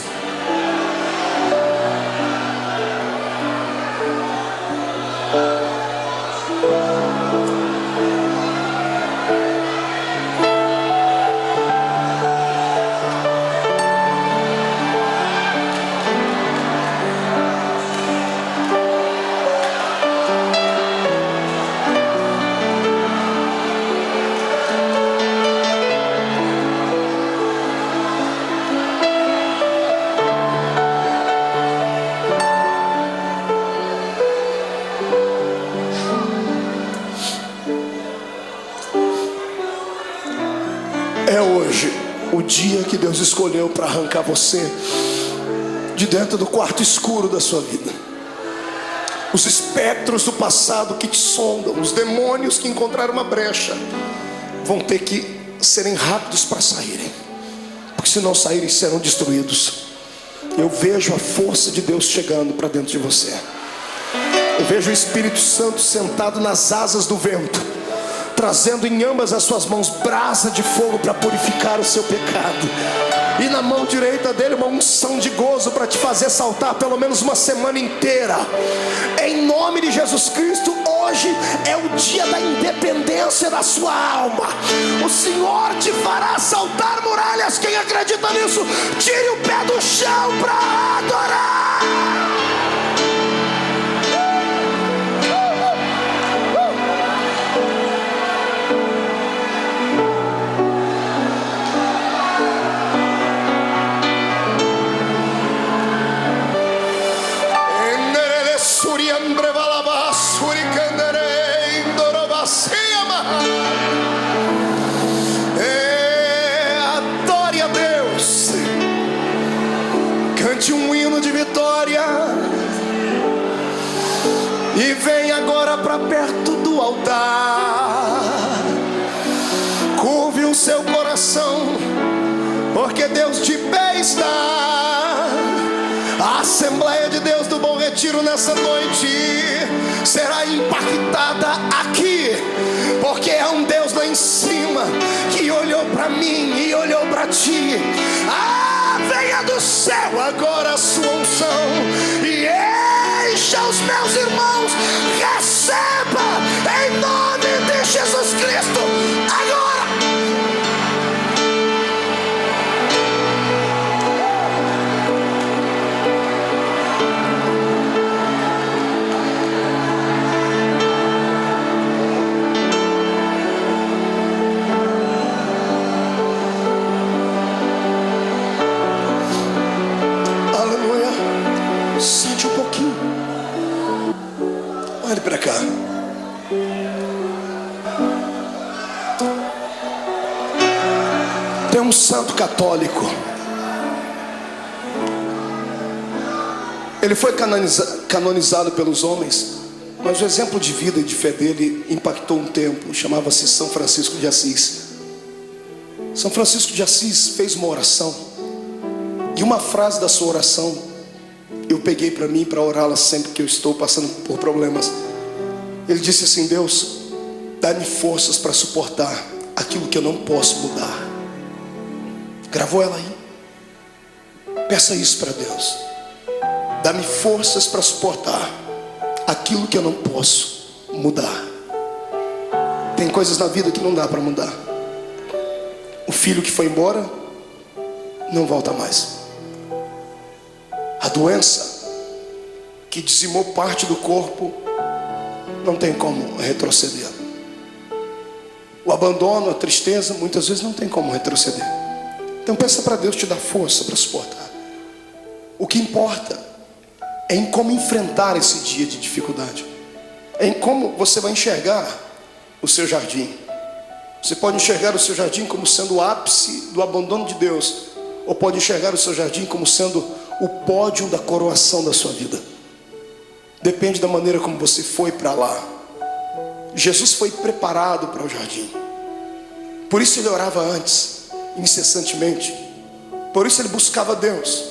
É hoje o dia que Deus escolheu para arrancar você de dentro do quarto escuro da sua vida. Os espectros do passado que te sondam, os demônios que encontraram uma brecha, vão ter que serem rápidos para saírem, porque se não saírem serão destruídos. Eu vejo a força de Deus chegando para dentro de você. Eu vejo o Espírito Santo sentado nas asas do vento, trazendo em ambas as suas mãos brasa de fogo para purificar o seu pecado. E na mão direita dele uma unção de gozo para te fazer saltar pelo menos uma semana inteira. Em nome de Jesus Cristo, hoje é o dia da independência da sua alma. O Senhor te fará saltar muralhas. Quem acredita nisso, tire o pé do chão para adorar. Adore a Deus, cante um hino de vitória e vem agora para perto do altar. Curve o seu coração, porque Deus de pé está. A Assembleia de Deus do Bom Retiro nessa noite será impactada aqui, porque é um Deus lá em cima que olhou para mim e olhou para ti. Venha do céu agora a sua unção e encha os meus irmãos. Receba em nome de Jesus Cristo agora. Sente um pouquinho. Olhe para cá. Tem um santo católico. Ele foi canonizado pelos homens, mas o exemplo de vida e de fé dele impactou um tempo. Chamava-se São Francisco de Assis. São Francisco de Assis fez uma oração, e uma frase da sua oração eu peguei para mim, para orá-la sempre que eu estou passando por problemas. Ele disse assim: Deus, dá-me forças para suportar aquilo que eu não posso mudar. Gravou ela aí? Peça isso para Deus. Dá-me forças para suportar aquilo que eu não posso mudar. Tem coisas na vida que não dá para mudar. O filho que foi embora não volta mais. A doença que dizimou parte do corpo não tem como retroceder. O abandono, a tristeza, muitas vezes não tem como retroceder. Então peça para Deus te dar força para suportar. O que importa é em como enfrentar esse dia de dificuldade. É em como você vai enxergar o seu jardim. Você pode enxergar o seu jardim como sendo o ápice do abandono de Deus, ou pode enxergar o seu jardim como sendo o pódio da coroação da sua vida. Depende da maneira como você foi para lá. Jesus foi preparado para o jardim. Por isso ele orava antes, incessantemente. Por isso ele buscava Deus.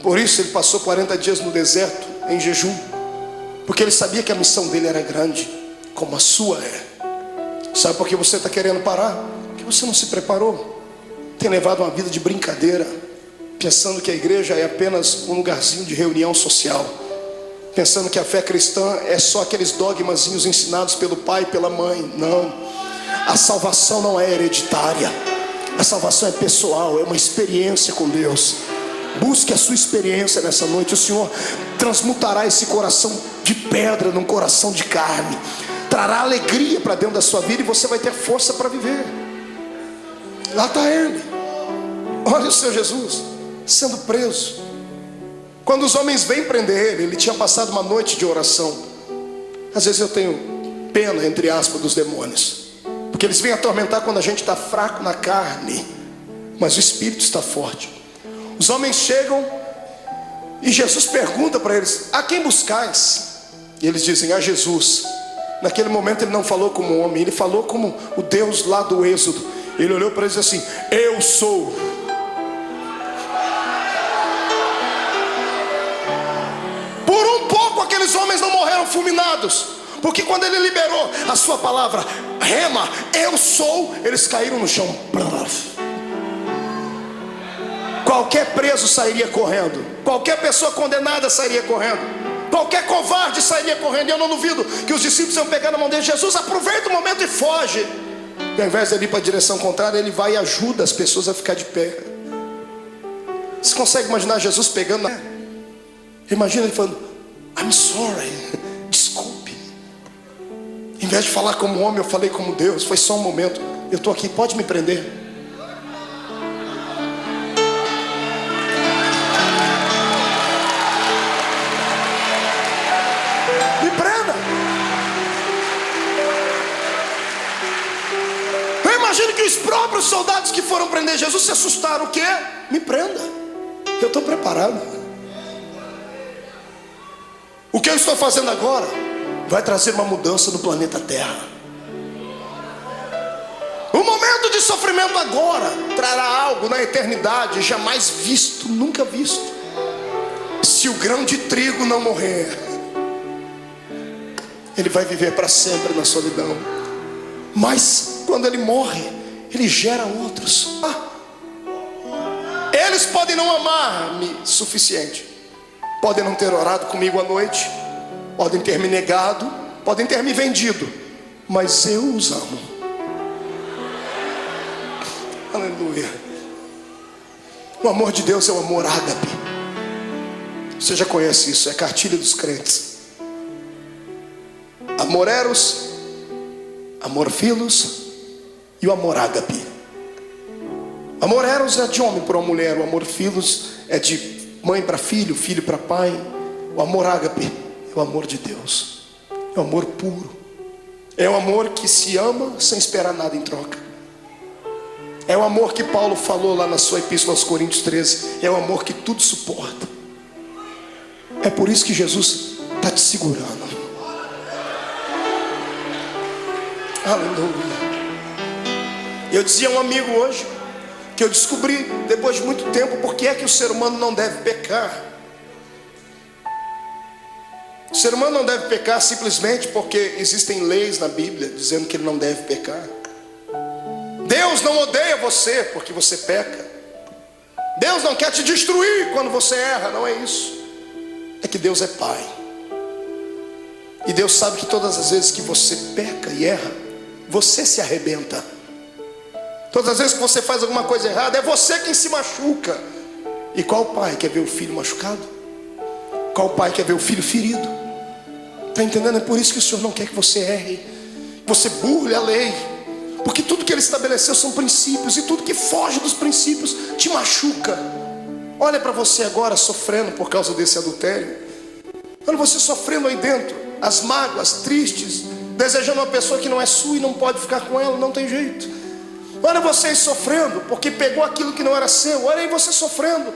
Por isso ele passou 40 dias no deserto em jejum, porque ele sabia que a missão dele era grande, como a sua é. Sabe por que você está querendo parar? Porque você não se preparou. Tem levado uma vida de brincadeira, pensando que a igreja é apenas um lugarzinho de reunião social, pensando que a fé cristã é só aqueles dogmazinhos ensinados pelo pai e pela mãe. Não, a salvação não é hereditária. A salvação é pessoal, é uma experiência com Deus. Busque a sua experiência nessa noite. O Senhor transmutará esse coração de pedra num coração de carne, trará alegria para dentro da sua vida, e você vai ter força para viver. Lá está ele. Olha o seu Jesus sendo preso. Quando os homens vêm prender ele, ele tinha passado uma noite de oração. Às vezes eu tenho pena, entre aspas, dos demônios, porque eles vêm atormentar quando a gente está fraco na carne, mas o espírito está forte. Os homens chegam e Jesus pergunta para eles: a quem buscais? E eles dizem: a Jesus. Naquele momento ele não falou como um homem, ele falou como o Deus lá do Êxodo. Ele olhou para eles e disse assim: eu sou. Por um pouco aqueles homens não morreram fulminados, porque quando ele liberou a sua palavra, rema, eu sou, eles caíram no chão. qualquer preso sairia correndo, qualquer pessoa condenada sairia correndo, qualquer covarde sairia correndo. E eu não duvido que os discípulos iam pegar na mão dele: Jesus, aproveita o momento e foge. E ao invés de ele ir para a direção contrária, ele vai e ajuda as pessoas a ficar de pé. Você consegue imaginar Jesus pegando na... Imagina ele falando: I'm sorry, desculpe. Em vez de falar como homem, eu falei como Deus. Foi só um momento, eu estou aqui, pode me prender. Me prenda. Eu imagino que os próprios soldados que foram prender Jesus se assustaram. O quê? Me prenda, eu estou preparado. O que eu estou fazendo agora vai trazer uma mudança no planeta Terra. O momento de sofrimento agora trará algo na eternidade jamais visto, nunca visto. Se o grão de trigo não morrer, ele vai viver para sempre na solidão. Mas quando ele morre, ele gera outros. Eles podem não amar-me suficiente, podem não ter orado comigo à noite, podem ter me negado, podem ter me vendido, mas eu os amo. Aleluia. O amor de Deus é o amor ágape. Você já conhece isso, é cartilha dos crentes. Amor eros, amor filos e o amor ágape. Amor eros é de homem para uma mulher, o amor filos é de mãe para filho, filho para pai. O amor ágape é o amor de Deus, é o amor puro, é o amor que se ama sem esperar nada em troca. É o amor que Paulo falou lá na sua epístola aos Coríntios 13. É o amor que tudo suporta. É por isso que Jesus está te segurando. Aleluia. Eu dizia a um amigo hoje que eu descobri depois de muito tempo por que é que o ser humano não deve pecar. O ser humano não deve pecar simplesmente porque existem leis na Bíblia dizendo que ele não deve pecar. Deus não odeia você porque você peca. Deus não quer te destruir quando você erra, não é isso. É que Deus é Pai. E Deus sabe que todas as vezes que você peca e erra, você se arrebenta. Todas as vezes que você faz alguma coisa errada, é você quem se machuca. E qual pai quer ver o filho machucado? Qual pai quer ver o filho ferido? Está entendendo? É por isso que o Senhor não quer que você erre, que você burle a lei. Porque tudo que Ele estabeleceu são princípios, e tudo que foge dos princípios te machuca. Olha para você agora sofrendo por causa desse adultério. Olha você sofrendo aí dentro, as mágoas, tristes, desejando uma pessoa que não é sua e não pode ficar com ela, não tem jeito. Olha vocês sofrendo porque pegou aquilo que não era seu. Olha aí você sofrendo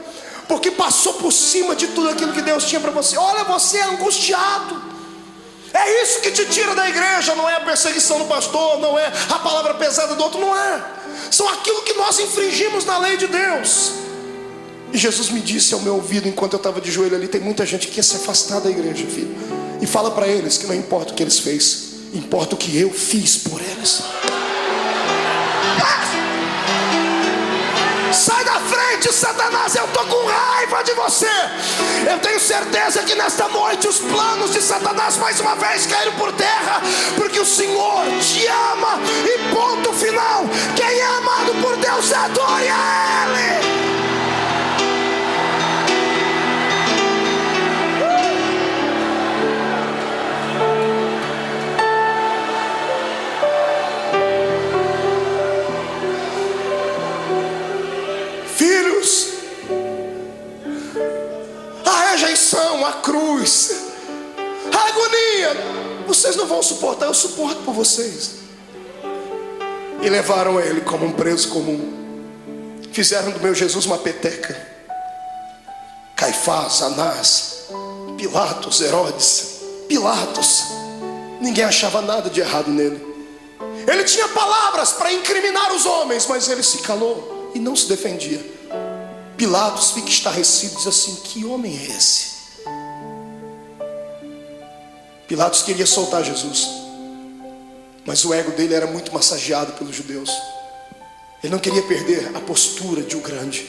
porque passou por cima de tudo aquilo que Deus tinha para você. Olha você angustiado. É isso que te tira da igreja. Não é a perseguição do pastor, não é a palavra pesada do outro, não é. São aquilo que nós infringimos na lei de Deus. E Jesus me disse ao meu ouvido enquanto eu estava de joelho ali: tem muita gente que quer se afastar da igreja, filho. E fala para eles que não importa o que eles fez, importa o que eu fiz por eles. Sai da frente, Satanás, eu estou com raiva de você. Eu tenho certeza que nesta noite os planos de Satanás mais uma vez caíram por terra, porque o Senhor te ama e ponto final. Quem é amado por Deus, adore a Ele. Filhos, a rejeição, a cruz, a agonia, vocês não vão suportar, eu suporto por vocês. E levaram ele como um preso comum. Fizeram do meu Jesus uma peteca. Caifás, Anás, Pilatos, Herodes, Pilatos. Ninguém achava nada de errado nele. Ele tinha palavras para incriminar os homens, mas ele se calou e não se defendia. Pilatos fica estarrecido e diz assim: que homem é esse? Pilatos queria soltar Jesus, mas o ego dele era muito massageado pelos judeus. Ele não queria perder a postura de um grande.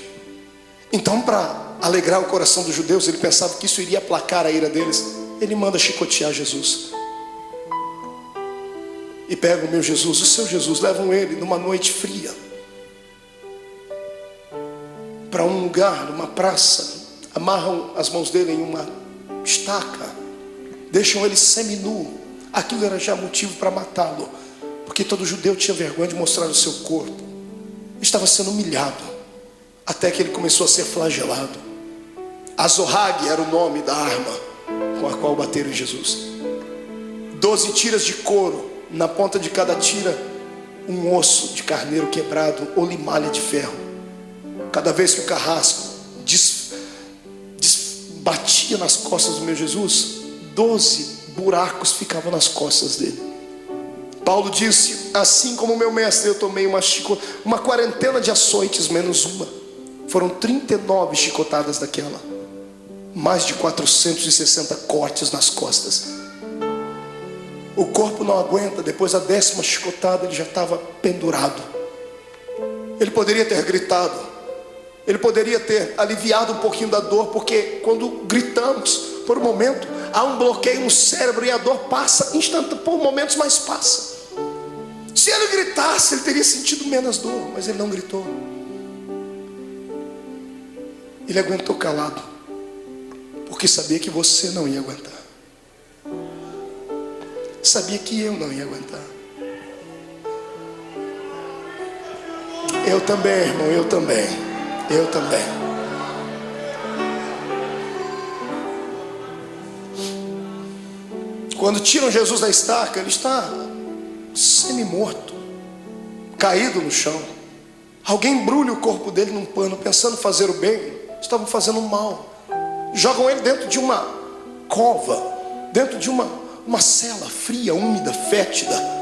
Então, para alegrar o coração dos judeus, ele pensava que isso iria aplacar a ira deles. Ele manda chicotear Jesus. E pegam o meu Jesus, o seu Jesus, levam ele numa noite fria para um lugar, numa praça, amarram as mãos dele em uma estaca, deixam ele seminu. Aquilo era já motivo para matá-lo, porque todo judeu tinha vergonha de mostrar o seu corpo. Estava sendo humilhado, até que ele começou a ser flagelado. Azorrague era o nome da arma com a qual bateram em Jesus. 12 tiras de couro, na ponta de cada tira um osso de carneiro quebrado ou limalha de ferro. Cada vez que o carrasco batia nas costas do meu Jesus, 12 buracos ficavam nas costas dele. Paulo disse: assim como meu mestre, eu tomei uma quarentena de açoites menos uma. Foram 39 chicotadas daquela, mais de 460 cortes nas costas. O corpo não aguenta. Depois da 10ª chicotada, ele já estava pendurado. Ele poderia ter gritado, ele poderia ter aliviado um pouquinho da dor, porque quando gritamos, por um momento, há um bloqueio no cérebro e a dor passa instantaneamente, por momentos, mas passa. Se ele gritasse, ele teria sentido menos dor, mas ele não gritou. Ele aguentou calado, porque sabia que você não ia aguentar. Sabia que eu não ia aguentar. Eu também, irmão, eu também. Eu também. Quando tiram Jesus da estaca, ele está semi-morto, caído no chão. Alguém embrulha o corpo dele num pano, pensando fazer o bem, estavam fazendo o mal. Jogam ele dentro de uma cova, dentro de uma cela fria, úmida, fétida.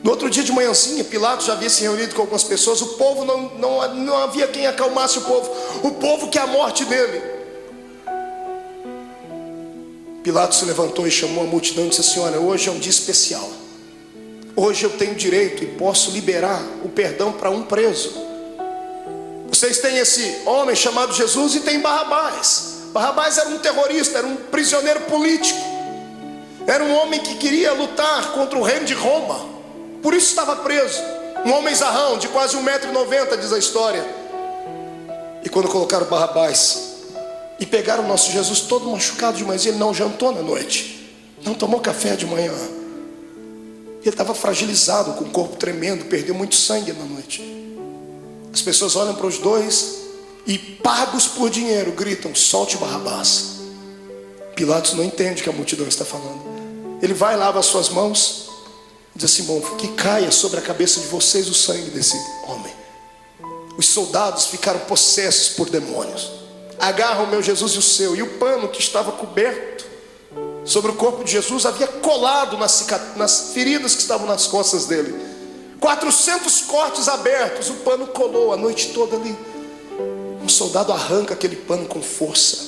No outro dia de manhãzinha, Pilatos já havia se reunido com algumas pessoas. O povo não havia quem acalmasse o povo. O povo quer a morte dele. Pilatos se levantou e chamou a multidão e disse assim: olha, hoje é um dia especial. Hoje eu tenho direito e posso liberar o perdão para um preso. Vocês têm esse homem chamado Jesus e tem Barrabás. Barrabás era um terrorista, era um prisioneiro político. Era um homem que queria lutar contra o reino de Roma. Por isso estava preso. Um homem zarrão, de quase 1,90 m, diz a história. E quando colocaram Barrabás e pegaram o nosso Jesus todo machucado demais, ele não jantou na noite, não tomou café de manhã. Ele estava fragilizado, com o corpo tremendo, perdeu muito sangue na noite. As pessoas olham para os dois e, pagos por dinheiro, gritam: solte Barrabás. Pilatos não entende o que a multidão está falando. Ele vai, lava as suas mãos, diz assim: bom, que caia sobre a cabeça de vocês o sangue desse homem. Os soldados ficaram possessos por demônios. Agarram o meu Jesus e o seu, e o pano que estava coberto sobre o corpo de Jesus havia colado nas feridas que estavam nas costas dele. 400 cortes abertos, o pano colou a noite toda ali. Um soldado arranca aquele pano com força,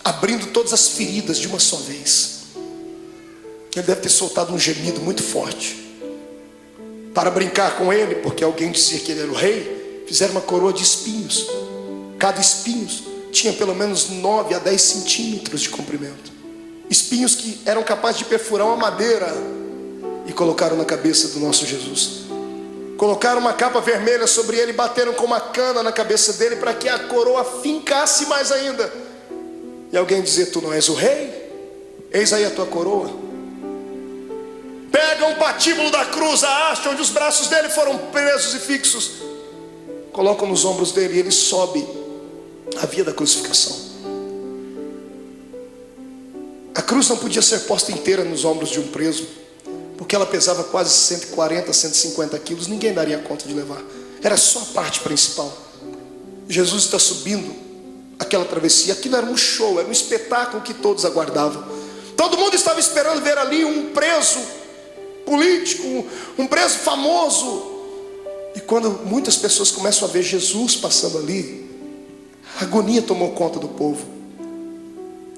abrindo todas as feridas de uma só vez. Ele deve ter soltado um gemido muito forte. Para brincar com ele, porque alguém dizia que ele era o rei, fizeram uma coroa de espinhos. Cada espinho tinha pelo menos 9 a 10 centímetros de comprimento. Espinhos que eram capazes de perfurar uma madeira. E colocaram na cabeça do nosso Jesus. Colocaram uma capa vermelha sobre ele, bateram com uma cana na cabeça dele para que a coroa fincasse mais ainda. E alguém dizia: tu não és o rei? Eis aí a tua coroa. Pegam o patíbulo da cruz, a haste onde os braços dele foram presos e fixos, colocam nos ombros dele e ele sobe a via da crucificação. A cruz não podia ser posta inteira nos ombros de um preso, porque ela pesava quase 140, 150 quilos. Ninguém daria conta de levar. Era só a parte principal. Jesus está subindo aquela travessia. Aquilo era um show, era um espetáculo que todos aguardavam. Todo mundo estava esperando ver ali um preso político, um preso famoso. E quando muitas pessoas começam a ver Jesus passando ali, a agonia tomou conta do povo.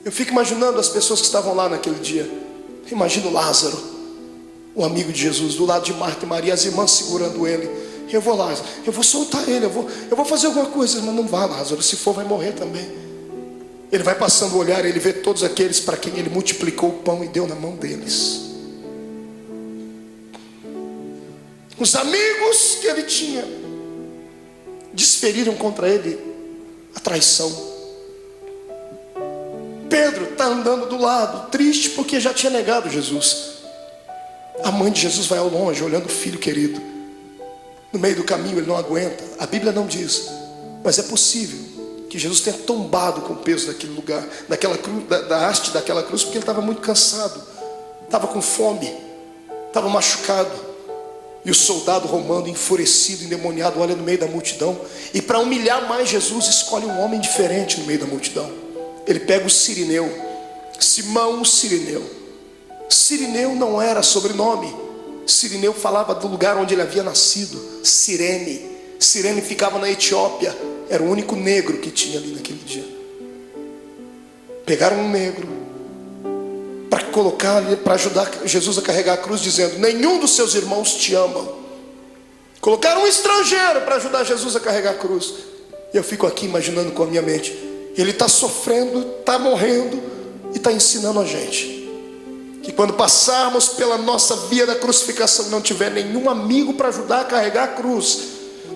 Eu fico imaginando as pessoas que estavam lá naquele dia. Imagino Lázaro, o amigo de Jesus, do lado de Marta e Maria, as irmãs segurando ele. Eu vou lá, eu vou soltar ele, eu vou fazer alguma coisa. Mas não vá, Lázaro, se for vai morrer também. Ele vai passando o olhar, ele vê todos aqueles para quem ele multiplicou o pão e deu na mão deles. Os amigos que ele tinha desferiram contra ele a traição. Pedro está andando do lado, triste porque já tinha negado Jesus. A mãe de Jesus vai ao longe, olhando o filho querido. No meio do caminho ele não aguenta. A Bíblia não diz, mas é possível que Jesus tenha tombado com o peso daquele lugar, daquela cruz, da haste daquela cruz, porque ele estava muito cansado, estava com fome, estava machucado. E o soldado romano, enfurecido, endemoniado, olha no meio da multidão, e para humilhar mais Jesus, escolhe um homem diferente no meio da multidão. Ele pega o Cirineu, Simão o Cirineu. Cirineu não era sobrenome. Cirineu falava do lugar onde ele havia nascido, Cirene. Cirene ficava na Etiópia. Era o único negro que tinha ali naquele dia. Pegaram um negro para colocar ali, para ajudar Jesus a carregar a cruz, dizendo: nenhum dos seus irmãos te ama. Colocaram um estrangeiro para ajudar Jesus a carregar a cruz. E eu fico aqui imaginando com a minha mente, ele está sofrendo, está morrendo e está ensinando a gente que quando passarmos pela nossa via da crucificação, não tiver nenhum amigo para ajudar a carregar a cruz,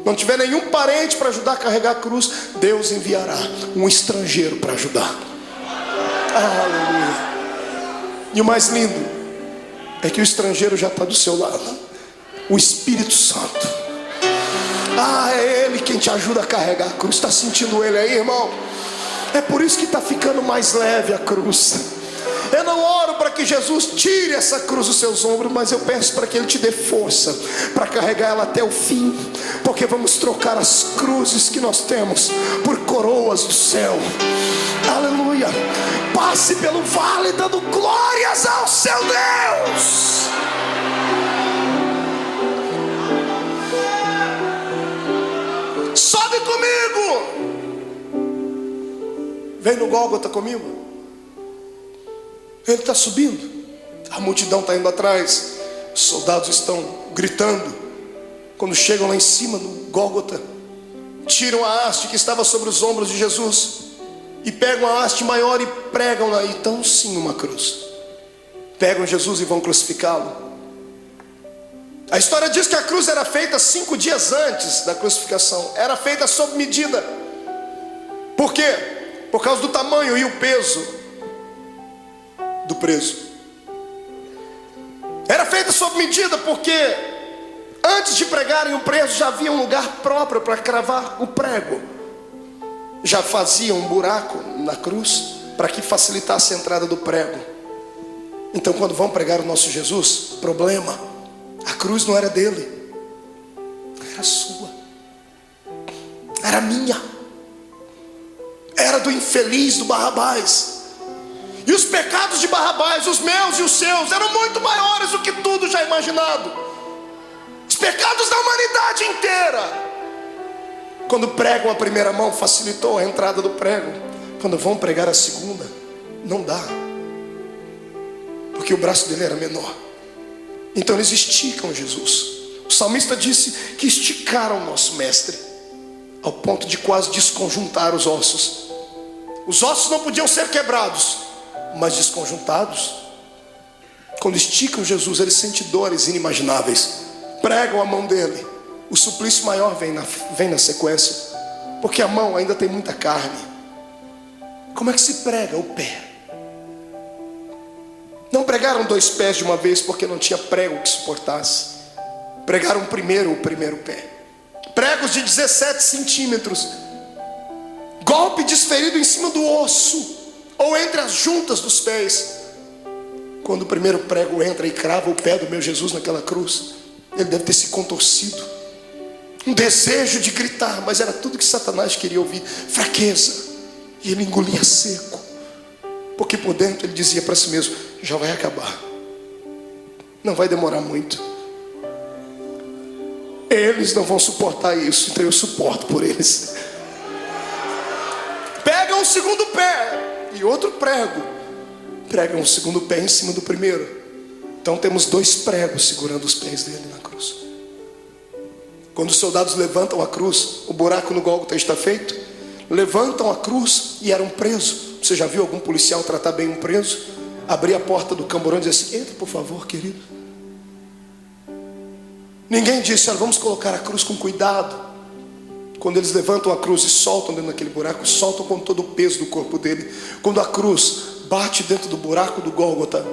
não tiver nenhum parente para ajudar a carregar a cruz, Deus enviará um estrangeiro para ajudar. Aleluia. E o mais lindo é que o estrangeiro já está do seu lado, o Espírito Santo. É Ele quem te ajuda a carregar a cruz. Está sentindo Ele aí, irmão? É por isso que está ficando mais leve a cruz. Eu não oro para que Jesus tire essa cruz dos seus ombros, mas eu peço para que Ele te dê força para carregar ela até o fim, porque vamos trocar as cruzes que nós temos por coroas do céu. Aleluia. Passe pelo vale dando glórias ao seu Deus. Sobe comigo. Vem no Gólgota comigo. Ele está subindo, a multidão está indo atrás, os soldados estão gritando. Quando chegam lá em cima no Gólgota, tiram a haste que estava sobre os ombros de Jesus e pegam a haste maior e pregam lá. Então sim, uma cruz. Pegam Jesus e vão crucificá-lo. A história diz que a cruz era feita 5 dias antes da crucificação. Era feita sob medida. Por quê? Por causa do tamanho e o peso do preso. Era feita sob medida porque antes de pregarem o preso já havia um lugar próprio para cravar o prego. Já fazia um buraco na cruz para que facilitasse a entrada do prego. Então quando vão pregar o nosso Jesus, problema, a cruz não era dele, era sua, era minha, era do infeliz, do Barrabás. E os pecados de Barrabás, os meus e os seus, eram muito maiores do que tudo já imaginado. Os pecados da humanidade inteira. Quando pregam a primeira mão, facilitou a entrada do prego. Quando vão pregar a segunda, não dá, porque o braço dele era menor. Então eles esticam Jesus. O salmista disse que esticaram o nosso mestre ao ponto de quase desconjuntar os ossos. Os ossos não podiam ser quebrados, mas desconjuntados. Quando esticam Jesus, ele sente dores inimagináveis. Pregam a mão dele, o suplício maior vem na sequência, porque a mão ainda tem muita carne. Como é que se prega o pé? Não pregaram 2 pés de uma vez porque não tinha prego que suportasse. Pregaram primeiro o primeiro pé. Pregos de 17 centímetros, golpe desferido em cima do osso ou entre as juntas dos pés. Quando o primeiro prego entra e crava o pé do meu Jesus naquela cruz, ele deve ter se contorcido, um desejo de gritar, mas era tudo que Satanás queria ouvir, fraqueza. E ele engolia seco, porque por dentro ele dizia para si mesmo: já vai acabar, não vai demorar muito, eles não vão suportar isso, então eu suporto por eles. Pegam o segundo pé e outro prego, pregam o segundo pé em cima do primeiro. Então temos 2 pregos segurando os pés dele na cruz. Quando os soldados levantam a cruz, o buraco no Gólgota está feito, levantam a cruz e eram presos. Você já viu algum policial tratar bem um preso? Abrir a porta do camburão e dizer assim: entra por favor, querido. Ninguém disse: olha, vamos colocar a cruz com cuidado. Quando eles levantam a cruz e soltam dentro daquele buraco, soltam com todo o peso do corpo dele. Quando a cruz bate dentro do buraco do Gólgota,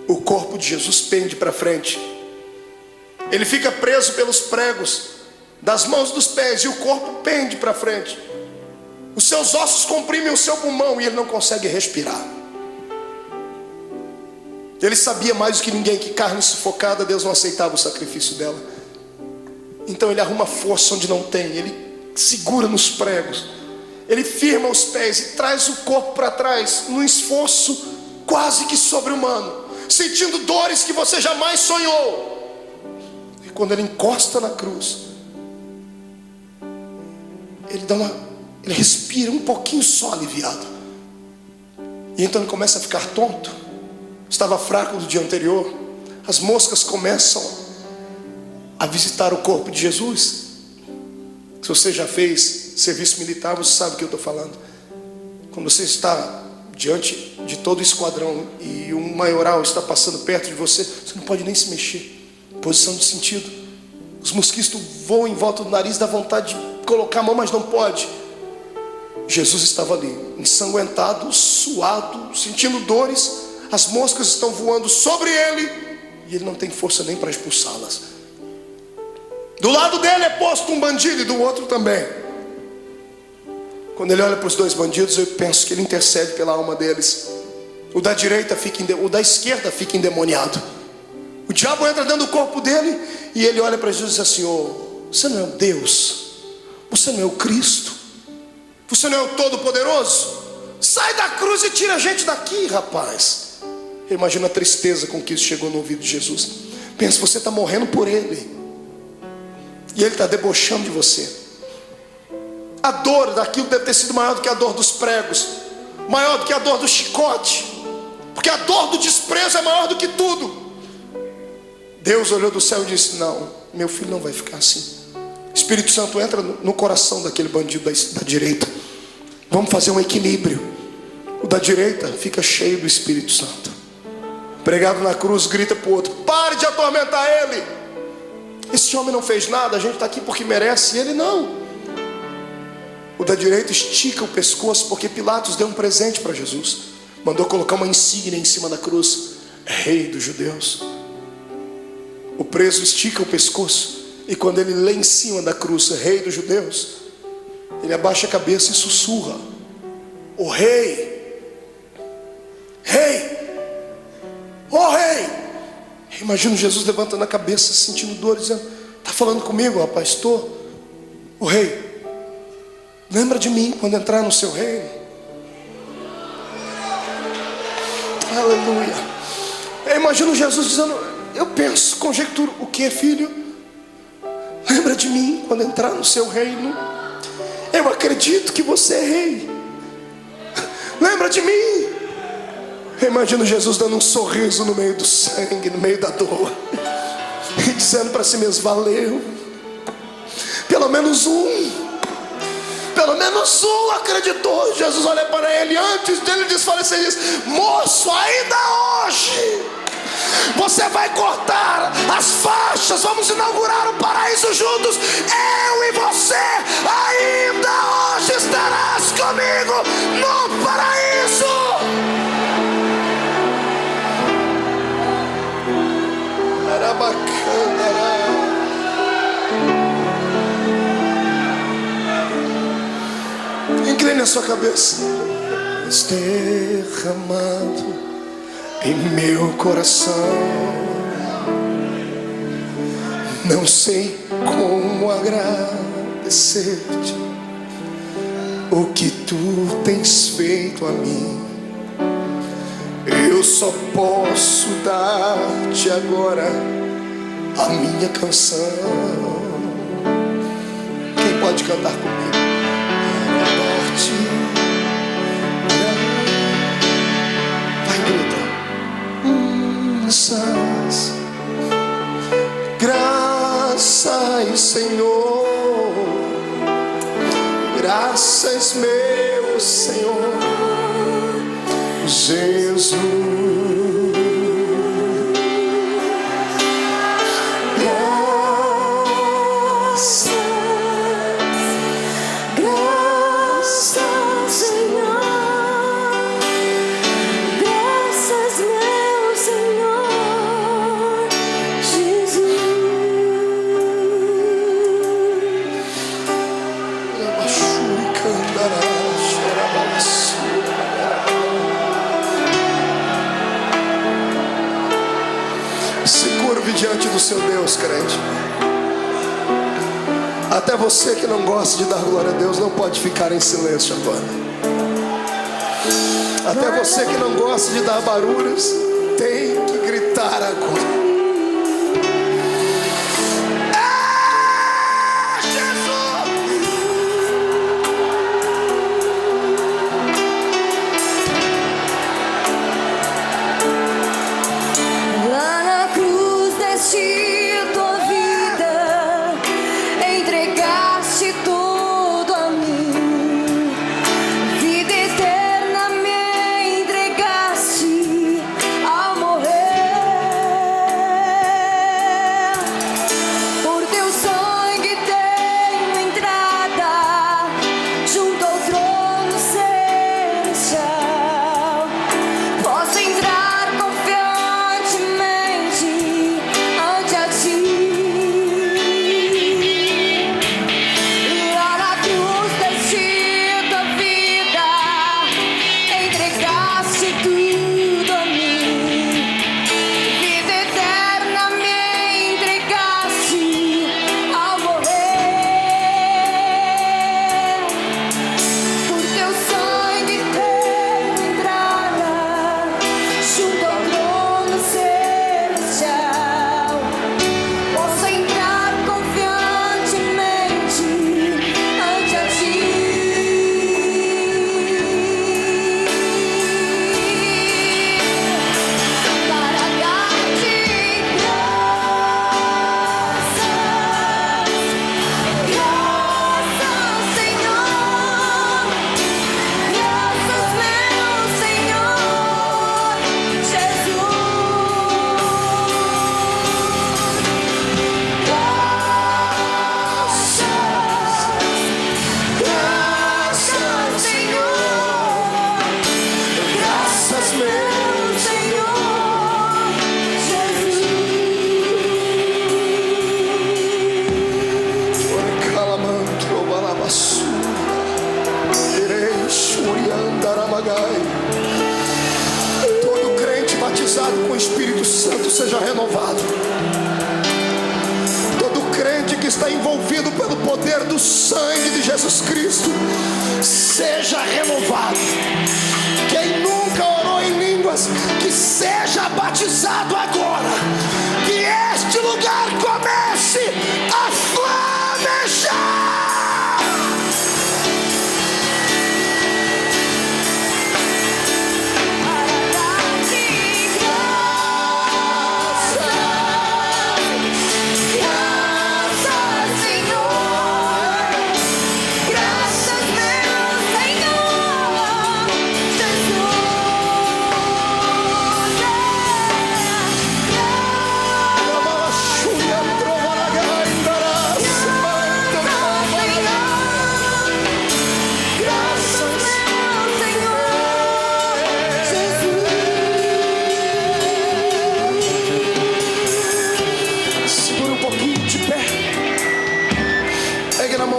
o corpo de Jesus pende para frente. Ele fica preso pelos pregos das mãos e dos pés, e o corpo pende para frente. Os seus ossos comprimem o seu pulmão e ele não consegue respirar. Ele sabia mais do que ninguém que carne sufocada, Deus não aceitava o sacrifício dela. Então ele arruma força onde não tem, ele segura nos pregos, ele firma os pés e traz o corpo para trás, num esforço quase que sobre-humano, sentindo dores que você jamais sonhou. E quando ele encosta na cruz, ele respira um pouquinho só aliviado. E então ele começa a ficar tonto. Estava fraco do dia anterior. As moscas começam a visitar o corpo de Jesus. Se você já fez serviço militar, você sabe o que eu estou falando. Quando você está diante de todo o esquadrão e um maioral está passando perto de você, você não pode nem se mexer. Posição de sentido. Os mosquitos voam em volta do nariz, dá vontade de colocar a mão, mas não pode. Jesus estava ali, ensanguentado, suado, sentindo dores. As moscas estão voando sobre ele e ele não tem força nem para expulsá-las. Do lado dele é posto um bandido e do outro também. Quando ele olha para os dois bandidos, eu penso que ele intercede pela alma deles. O da esquerda fica endemoniado. O diabo entra dentro do corpo dele e ele olha para Jesus e diz assim: oh, você não é o Deus? Você não é o Cristo? Você não é o Todo-Poderoso? Sai da cruz e tira a gente daqui, rapaz. Eu imagino a tristeza com que isso chegou no ouvido de Jesus. Pensa, você está morrendo por ele e ele está debochando de você. A dor daquilo deve ter sido maior do que a dor dos pregos, maior do que a dor do chicote, porque a dor do desprezo é maior do que tudo. Deus olhou do céu e disse: não, meu filho não vai ficar assim. Espírito Santo entra no coração daquele bandido da direita. Vamos fazer um equilíbrio. O da direita fica cheio do Espírito Santo. Pregado na cruz, grita para o outro: pare de atormentar ele. Esse homem não fez nada, a gente está aqui porque merece, e ele não. O da direita estica o pescoço, porque Pilatos deu um presente para Jesus. Mandou colocar uma insígnia em cima da cruz: Rei dos Judeus. O preso estica o pescoço, e quando ele lê em cima da cruz Rei dos Judeus, ele abaixa a cabeça e sussurra: o Rei, Rei, ó Rei. Imagino Jesus levantando a cabeça, sentindo dor, dizendo: está falando comigo, rapaz? Estou. O Rei, lembra de mim quando entrar no seu reino. Aleluia. Eu imagino Jesus dizendo, eu penso, conjecturo: o que, filho? Lembra de mim quando entrar no seu reino. Eu acredito que você é rei. Lembra de mim. Eu imagino Jesus dando um sorriso no meio do sangue, no meio da dor, e dizendo para si mesmo: valeu. Pelo menos um acreditou. Jesus olha para ele antes dele desfalecer e diz: moço, ainda hoje você vai cortar as faixas, vamos inaugurar o paraíso juntos. Eu e você, ainda hoje estarás comigo no paraíso. Era bacana. Incline a sua cabeça. Derramado em meu coração, não sei como agradecer-te o que tu tens feito a mim. Eu só posso dar-te agora a minha canção. Quem pode cantar comigo? Graças Senhor Jesus. Diante do seu Deus, crente. Até você que não gosta de dar glória a Deus não pode ficar em silêncio agora. Até você que não gosta de dar barulhos tem que gritar agora. Todo crente batizado com o Espírito Santo seja renovado. Todo crente que está envolvido pelo poder do sangue de Jesus Cristo seja renovado. Quem nunca orou em línguas, que seja batizado agora. Que este lugar comece a flamejar.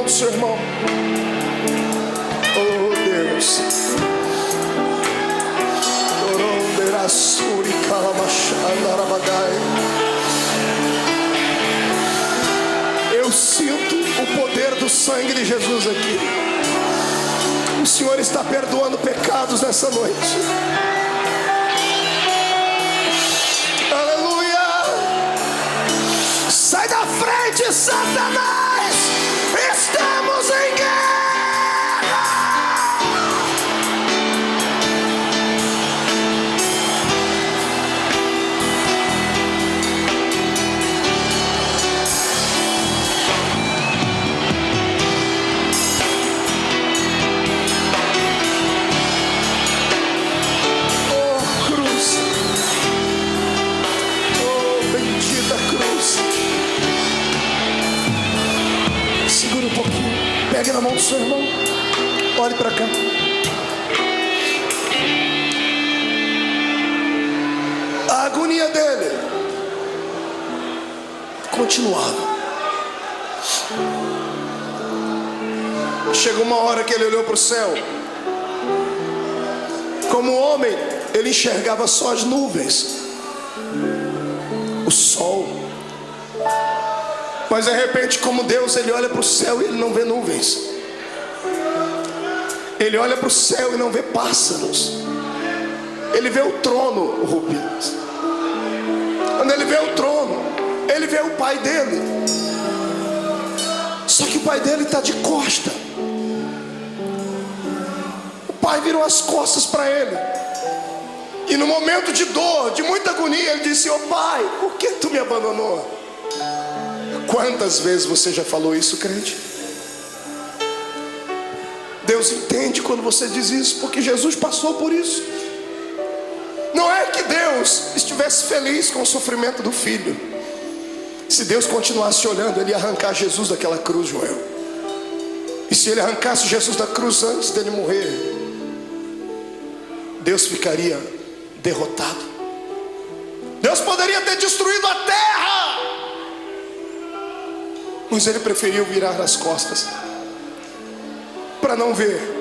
Seu irmão, oh Deus, eu sinto o poder do sangue de Jesus aqui. O Senhor está perdoando pecados nessa noite. Aleluia! Sai da frente, Satanás! Estamos em guerra! para cá. A agonia dele continuava. Chegou uma hora que ele olhou para o céu. Como homem, ele enxergava só as nuvens, o sol. Mas de repente, como Deus, ele olha para o céu e ele não vê nuvens. Ele olha para o céu e não vê pássaros. Ele vê o trono, Rubens. Quando ele vê o trono, ele vê o pai dele. Só que o pai dele está de costa. O pai virou as costas para ele. E no momento de dor, de muita agonia, ele disse: "Ô pai, por que tu me abandonou?" Quantas vezes você já falou isso, crente? Deus entende quando você diz isso, porque Jesus passou por isso. Não é que Deus estivesse feliz com o sofrimento do filho. Se Deus continuasse olhando, ele ia arrancar Jesus daquela cruz, Joel. E se ele arrancasse Jesus da cruz antes dele morrer, Deus ficaria derrotado. Deus poderia ter destruído a terra, mas ele preferiu virar as costas para não ver.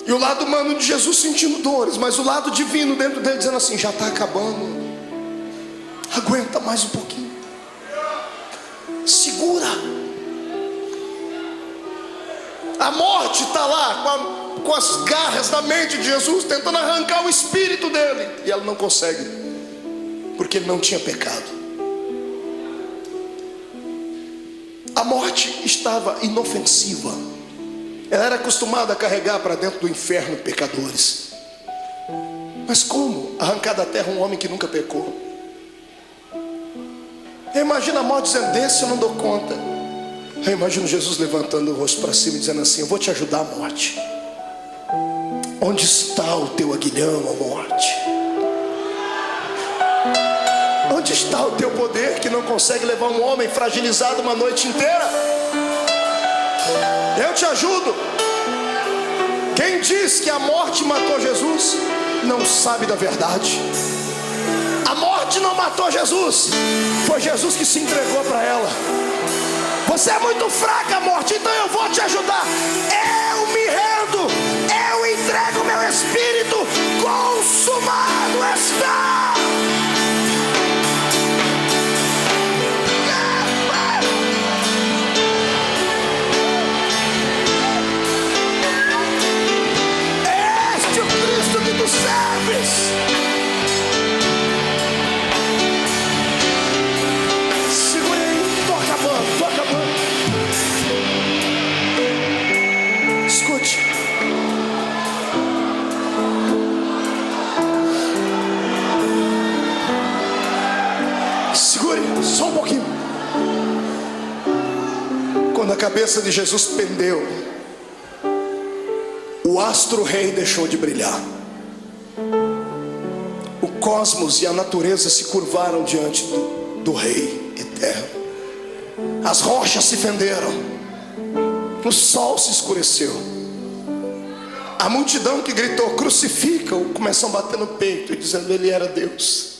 E o lado humano de Jesus sentindo dores, mas o lado divino dentro dele dizendo assim: já está acabando, aguenta mais um pouquinho, segura. A morte está lá com as garras da mente de Jesus, tentando arrancar o espírito dele, e ela não consegue, porque ele não tinha pecado. A morte estava inofensiva. Ela era acostumada a carregar para dentro do inferno pecadores. Mas como arrancar da terra um homem que nunca pecou? Eu imagino a morte dizendo: desse eu não dou conta. Eu imagino Jesus levantando o rosto para cima e dizendo assim: eu vou te ajudar, morte. Onde está o teu aguilhão, ó morte? Onde está o teu poder que não consegue levar um homem fragilizado uma noite inteira? Eu te ajudo. Quem diz que a morte matou Jesus não sabe da verdade. A morte não matou Jesus, foi Jesus que se entregou para ela. Você é muito fraca, morte, então eu vou te ajudar. Eu me rendo, eu entrego meu espírito, consumado está. Este é o Cristo que tu serves. Escute. Segure só um pouquinho. Quando a cabeça de Jesus pendeu, o astro-rei deixou de brilhar. O cosmos e a natureza se curvaram diante do Rei eterno. As rochas se fenderam. O sol se escureceu. A multidão que gritou crucifica-o começou a bater no peito e dizendo ele era Deus.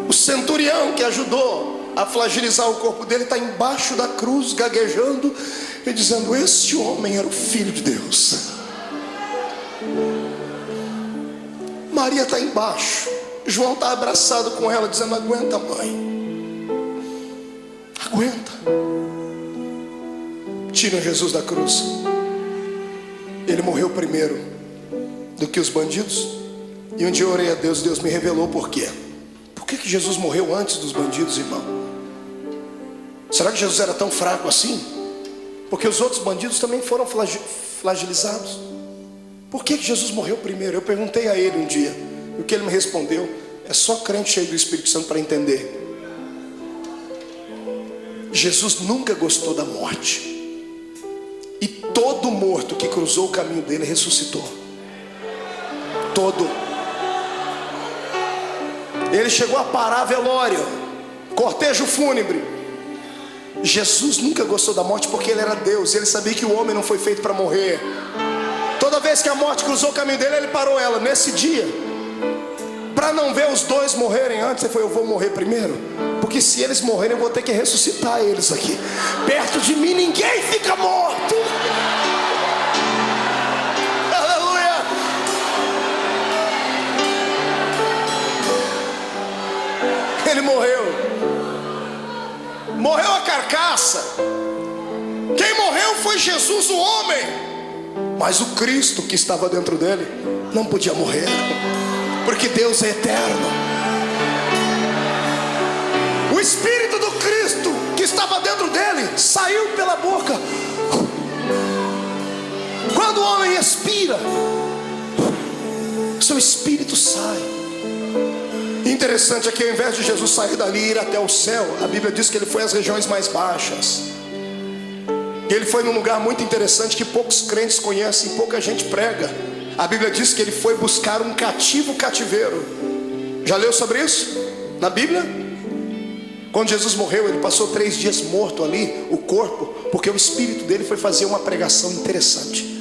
O centurião que ajudou a fragilizar o corpo dele está embaixo da cruz gaguejando e dizendo: este homem era o Filho de Deus. Maria está embaixo, João está abraçado com ela dizendo: aguenta, mãe, aguenta. Tiram Jesus da cruz. Ele morreu primeiro do que os bandidos. E um dia eu orei a Deus, Deus me revelou por quê. Por que Jesus morreu antes dos bandidos, irmão? Será que Jesus era tão fraco assim? Porque os outros bandidos também foram flagelizados. Por que Jesus morreu primeiro? Eu perguntei a ele um dia, e o que ele me respondeu: é só crente cheio do Espírito Santo para entender. Jesus nunca gostou da morte. E todo morto que cruzou o caminho dele ressuscitou. Todo. Ele chegou a parar velório, cortejo fúnebre. Jesus nunca gostou da morte porque ele era Deus. Ele sabia que o homem não foi feito para morrer. Toda vez que a morte cruzou o caminho dele, ele parou ela. Nesse dia, para não ver os dois morrerem antes, ele falou: eu vou morrer primeiro, porque se eles morrerem, eu vou ter que ressuscitar eles aqui. Perto de mim ninguém fica morto. Aleluia. Ele morreu. Morreu a carcaça. Quem morreu foi Jesus, o homem. Mas o Cristo que estava dentro dele não podia morrer, porque Deus é eterno. O Espírito do Cristo que estava dentro dele saiu pela boca. Quando o homem expira, seu espírito sai. Interessante é que ao invés de Jesus sair dali e ir até o céu, a Bíblia diz que ele foi às regiões mais baixas. E ele foi num lugar muito interessante que poucos crentes conhecem, pouca gente prega. A Bíblia diz que ele foi buscar um cativeiro. Já leu sobre isso na Bíblia? Quando Jesus morreu, ele passou 3 dias morto ali, o corpo, porque o espírito dele foi fazer uma pregação interessante.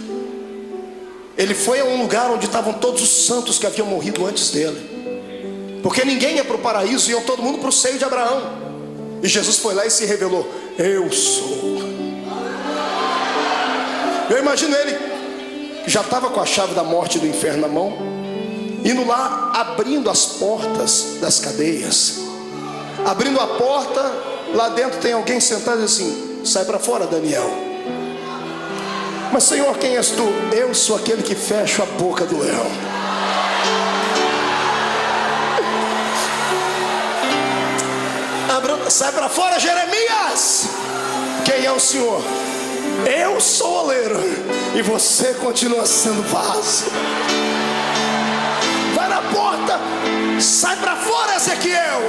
Ele foi a um lugar onde estavam todos os santos que haviam morrido antes dele, porque ninguém ia para o paraíso, iam todo mundo para o seio de Abraão. E Jesus foi lá e se revelou: eu sou. Eu imagino ele, que já estava com a chave da morte e do inferno na mão, indo lá, abrindo as portas das cadeias. Abrindo a porta, lá dentro tem alguém sentado assim: sai para fora, Daniel. Mas Senhor, quem és tu? Eu sou aquele que fecha a boca do leão. Sai para fora, Jeremias. Quem é o Senhor? Eu sou o oleiro e você continua sendo vaso. Vai na porta. Sai para fora, Ezequiel.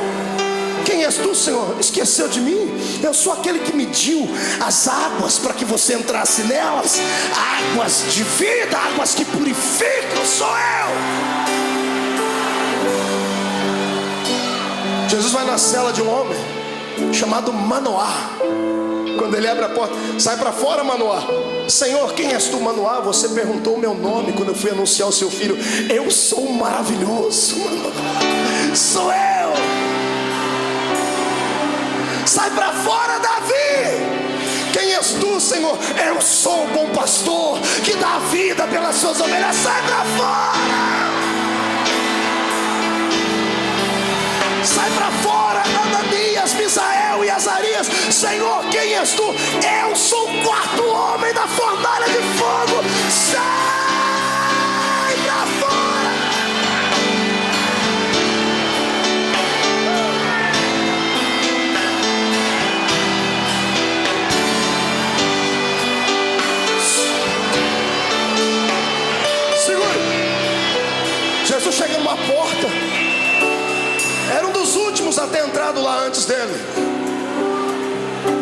Quem és tu, Senhor? Esqueceu de mim? Eu sou aquele que mediu as águas para que você entrasse nelas. Águas de vida, águas que purificam, sou eu. Jesus vai na cela de um homem chamado Manoá. Quando ele abre a porta: sai para fora, Manoá. Senhor, quem és tu, Manoá? Você perguntou o meu nome quando eu fui anunciar o seu filho. Eu sou o maravilhoso, Manoá. Sou eu. Sai para fora, Davi. Quem és tu, Senhor? Eu sou o bom pastor que dá a vida pelas suas ovelhas. Sai para fora. Sai para fora, Ananias, Misael e Azarias. Senhor, quem és tu? Eu sou o 4º homem da fornalha de fogo. Sai para fora. Segure. Jesus chega numa porta. Era um dos últimos a ter entrado lá antes dele.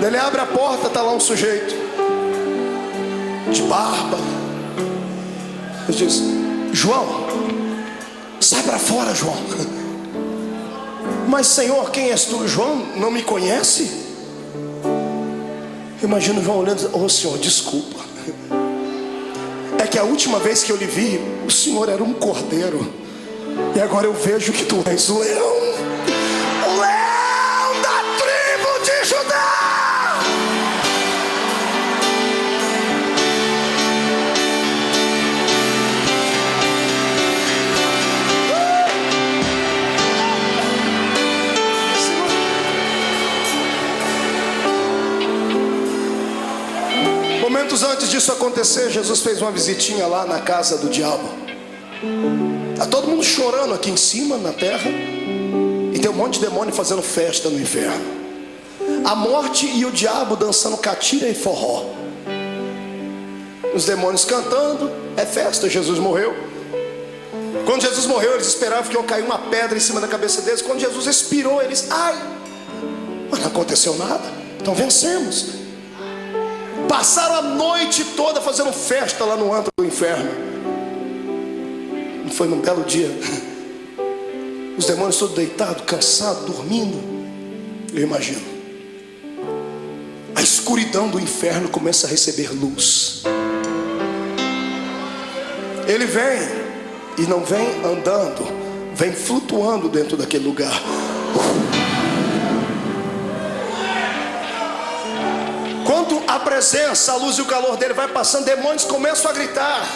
Ele abre a porta, está lá um sujeito de barba. Ele diz: João, sai para fora, João. Mas Senhor, quem és tu? João não me conhece? Imagina João olhando: oh Senhor, desculpa. É que a última vez que eu lhe vi, o Senhor era um cordeiro, e agora eu vejo que tu és o leão. O leão da tribo de Judá. Momentos antes disso acontecer, Jesus fez uma visitinha lá na casa do diabo. Está todo mundo chorando aqui em cima, na terra, e tem um monte de demônio fazendo festa no inferno. A morte e o diabo dançando catira e forró. Os demônios cantando, é festa. Jesus morreu. Quando Jesus morreu, eles esperavam que ia cair uma pedra em cima da cabeça deles. Quando Jesus expirou, eles: ai, mas não aconteceu nada, então vencemos. Passaram a noite toda fazendo festa lá no antro do inferno. Foi num belo dia, os demônios todos deitados, cansados, dormindo. Eu imagino. a escuridão do inferno começa a receber luz. Ele vem, e não vem andando, vem flutuando dentro daquele lugar. Quando a presença, a luz e o calor dele vai passando, demônios começam a gritar: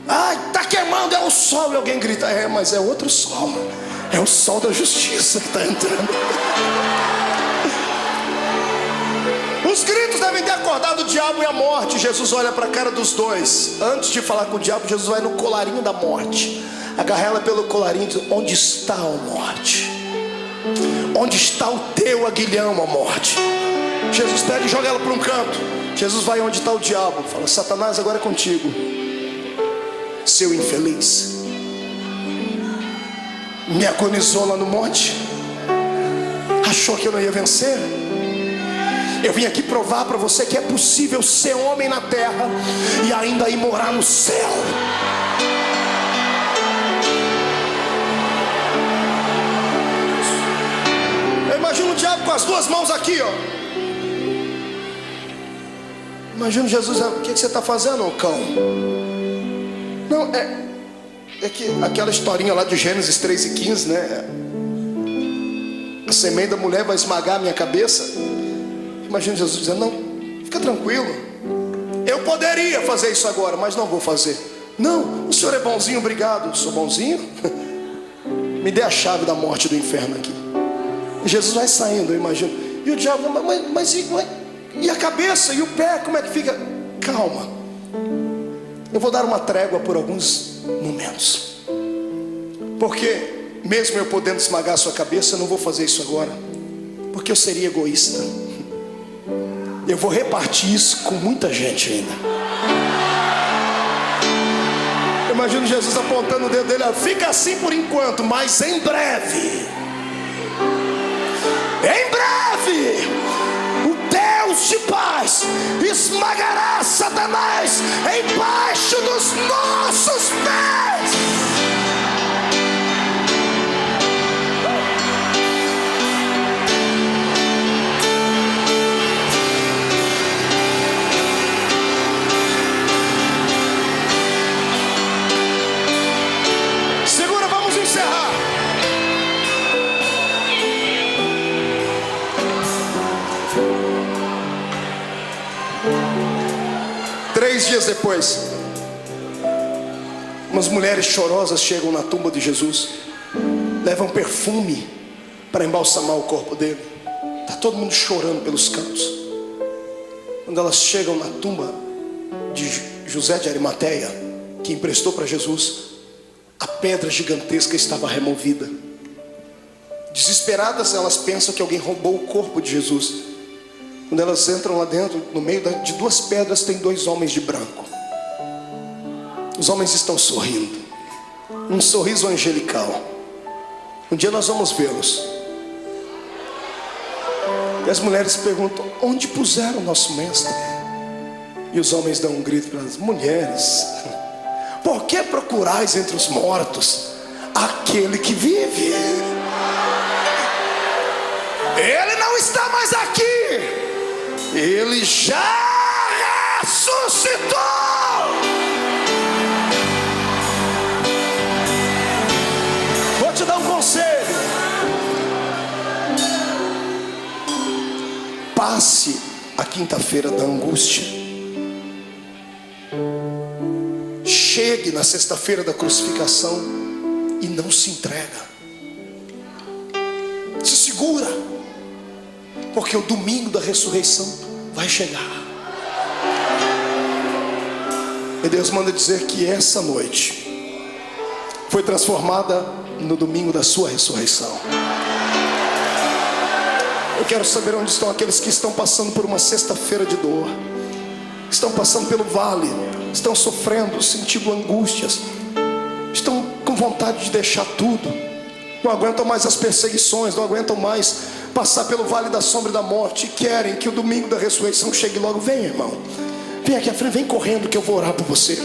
ai, está queimando, é o sol. E alguém grita: é, mas é outro sol, é o sol da justiça que está entrando. Os gritos devem ter acordado o diabo e a morte. Jesus olha para a cara dos dois. Antes de falar com o diabo, Jesus vai no colarinho da morte, agarra ela pelo colarinho e diz: onde está a morte? Onde está o teu aguilhão, a morte? Jesus pega e joga ela para um canto. Jesus vai onde está o diabo, fala: Satanás, agora é contigo, seu infeliz. Me agonizou lá no monte, achou que eu não ia vencer. Eu vim aqui provar para você que é possível ser homem na terra e ainda ir morar no céu. Eu imagino o diabo com as duas mãos aqui, ó. Imagino Jesus: o que você está fazendo, ô cão? Não, é que aquela historinha lá de Gênesis 3:15, né? A semente da mulher vai esmagar a minha cabeça. Imagina Jesus dizendo: não, fica tranquilo, eu poderia fazer isso agora, mas não vou fazer. Não, o senhor é bonzinho, obrigado. Sou bonzinho? Me dê a chave da morte do inferno aqui. E Jesus vai saindo, eu imagino. E o diabo: mas e a cabeça e o pé, como é que fica? Calma, eu vou dar uma trégua por alguns momentos, porque mesmo eu podendo esmagar a sua cabeça, eu não vou fazer isso agora, porque eu seria egoísta. Eu vou repartir isso com muita gente ainda. Eu imagino Jesus apontando o dedo dele: fica assim por enquanto, mas em breve, o Deus de paz esmagará Satanás embaixo dos nossos pés. Segura, vamos encerrar. Três dias depois, umas mulheres chorosas chegam na tumba de Jesus, levam perfume para embalsamar o corpo dele. Está todo mundo chorando pelos cantos. Quando elas chegam na tumba de José de Arimateia, que emprestou para Jesus, a pedra gigantesca estava removida. Desesperadas, elas pensam que alguém roubou o corpo de Jesus. Quando elas entram lá dentro, no meio de duas pedras tem dois homens de branco. Os homens estão sorrindo, um sorriso angelical. Um dia nós vamos vê-los. E as mulheres perguntam: onde puseram o nosso mestre? E os homens dão um grito para elas: mulheres, por que procurais entre os mortos aquele que vive? Ele não está mais aqui, ele já ressuscitou. Vou te dar um conselho: passe a quinta-feira da angústia, chegue na sexta-feira da crucificação e não se entrega. Se segura, porque o domingo da ressurreição vai chegar. E Deus manda dizer que essa noite foi transformada no domingo da sua ressurreição. Eu quero saber onde estão aqueles que estão passando por uma sexta-feira de dor, estão passando pelo vale, estão sofrendo, sentindo angústias, estão com vontade de deixar tudo, não aguentam mais as perseguições, não aguentam mais passar pelo vale da sombra e da morte, e querem que o domingo da ressurreição chegue logo. Vem, irmão, vem aqui à frente, vem correndo que eu vou orar por você.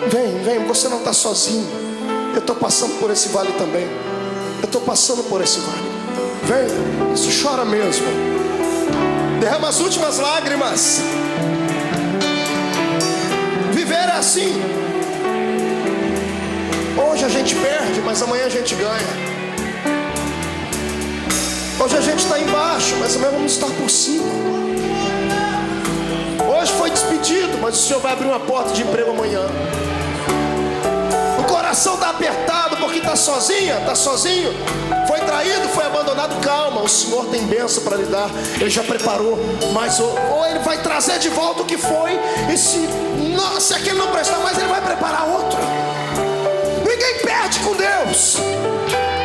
Vem, você não está sozinho. Eu estou passando por esse vale também. Eu estou passando por esse vale. Vem, isso, chora mesmo. Derrama as últimas lágrimas. Viver é assim. Hoje a gente perde, mas amanhã a gente ganha. Hoje a gente está embaixo, mas amanhã vamos estar por cima. Hoje foi despedido, mas o Senhor vai abrir uma porta de emprego amanhã. O coração está apertado porque está sozinha, está sozinho. Foi traído, foi abandonado. Calma, o Senhor tem bênção para lhe dar. Ele já preparou, mas ou Ele vai trazer de volta o que foi. E se aquele não prestar mais, Ele vai preparar outro. Ninguém perde com Deus.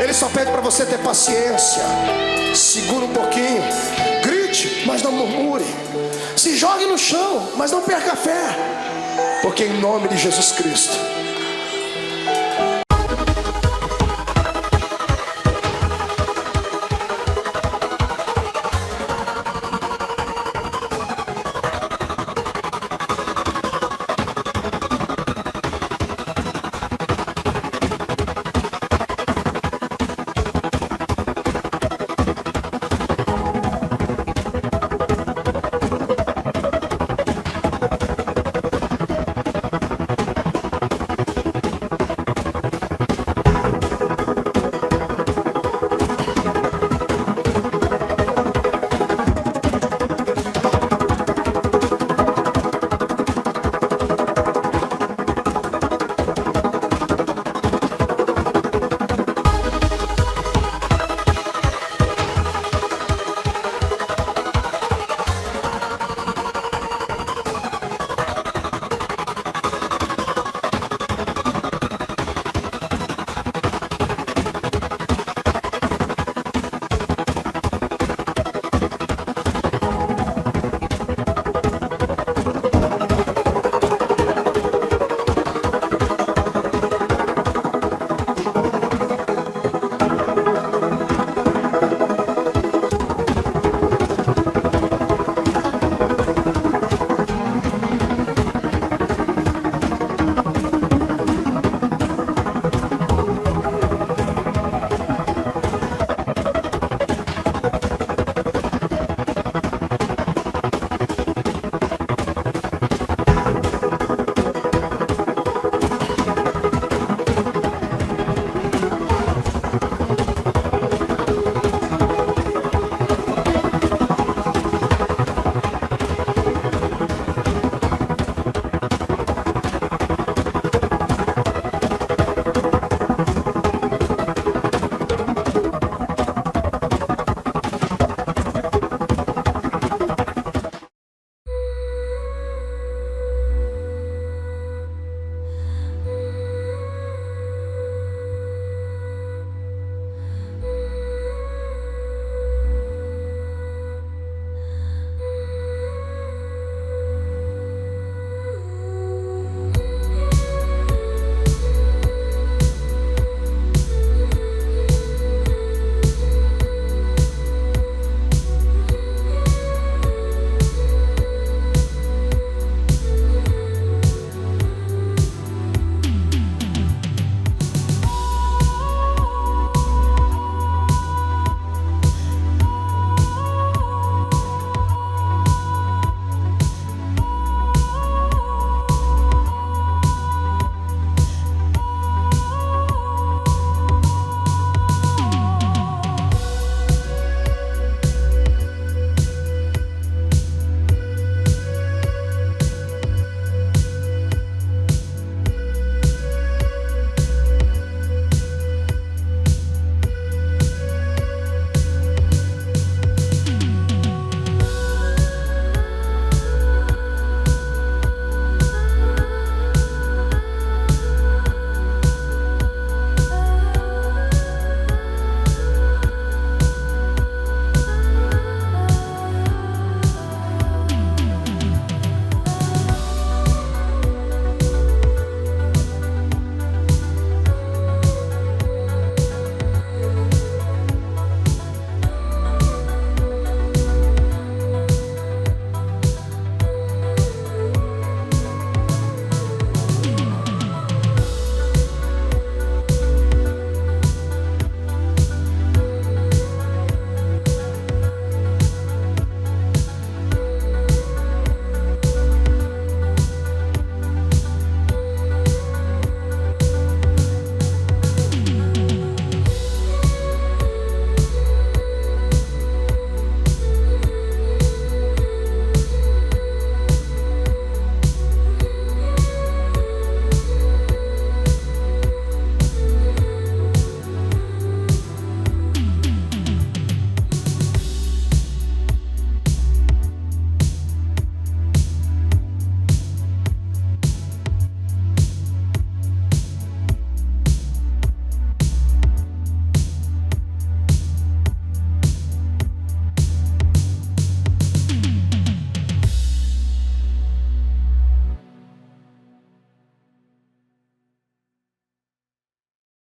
Ele só pede para você ter paciência. Segura um pouquinho. Grite, mas não murmure. Se jogue no chão, mas não perca a fé. Porque em nome de Jesus Cristo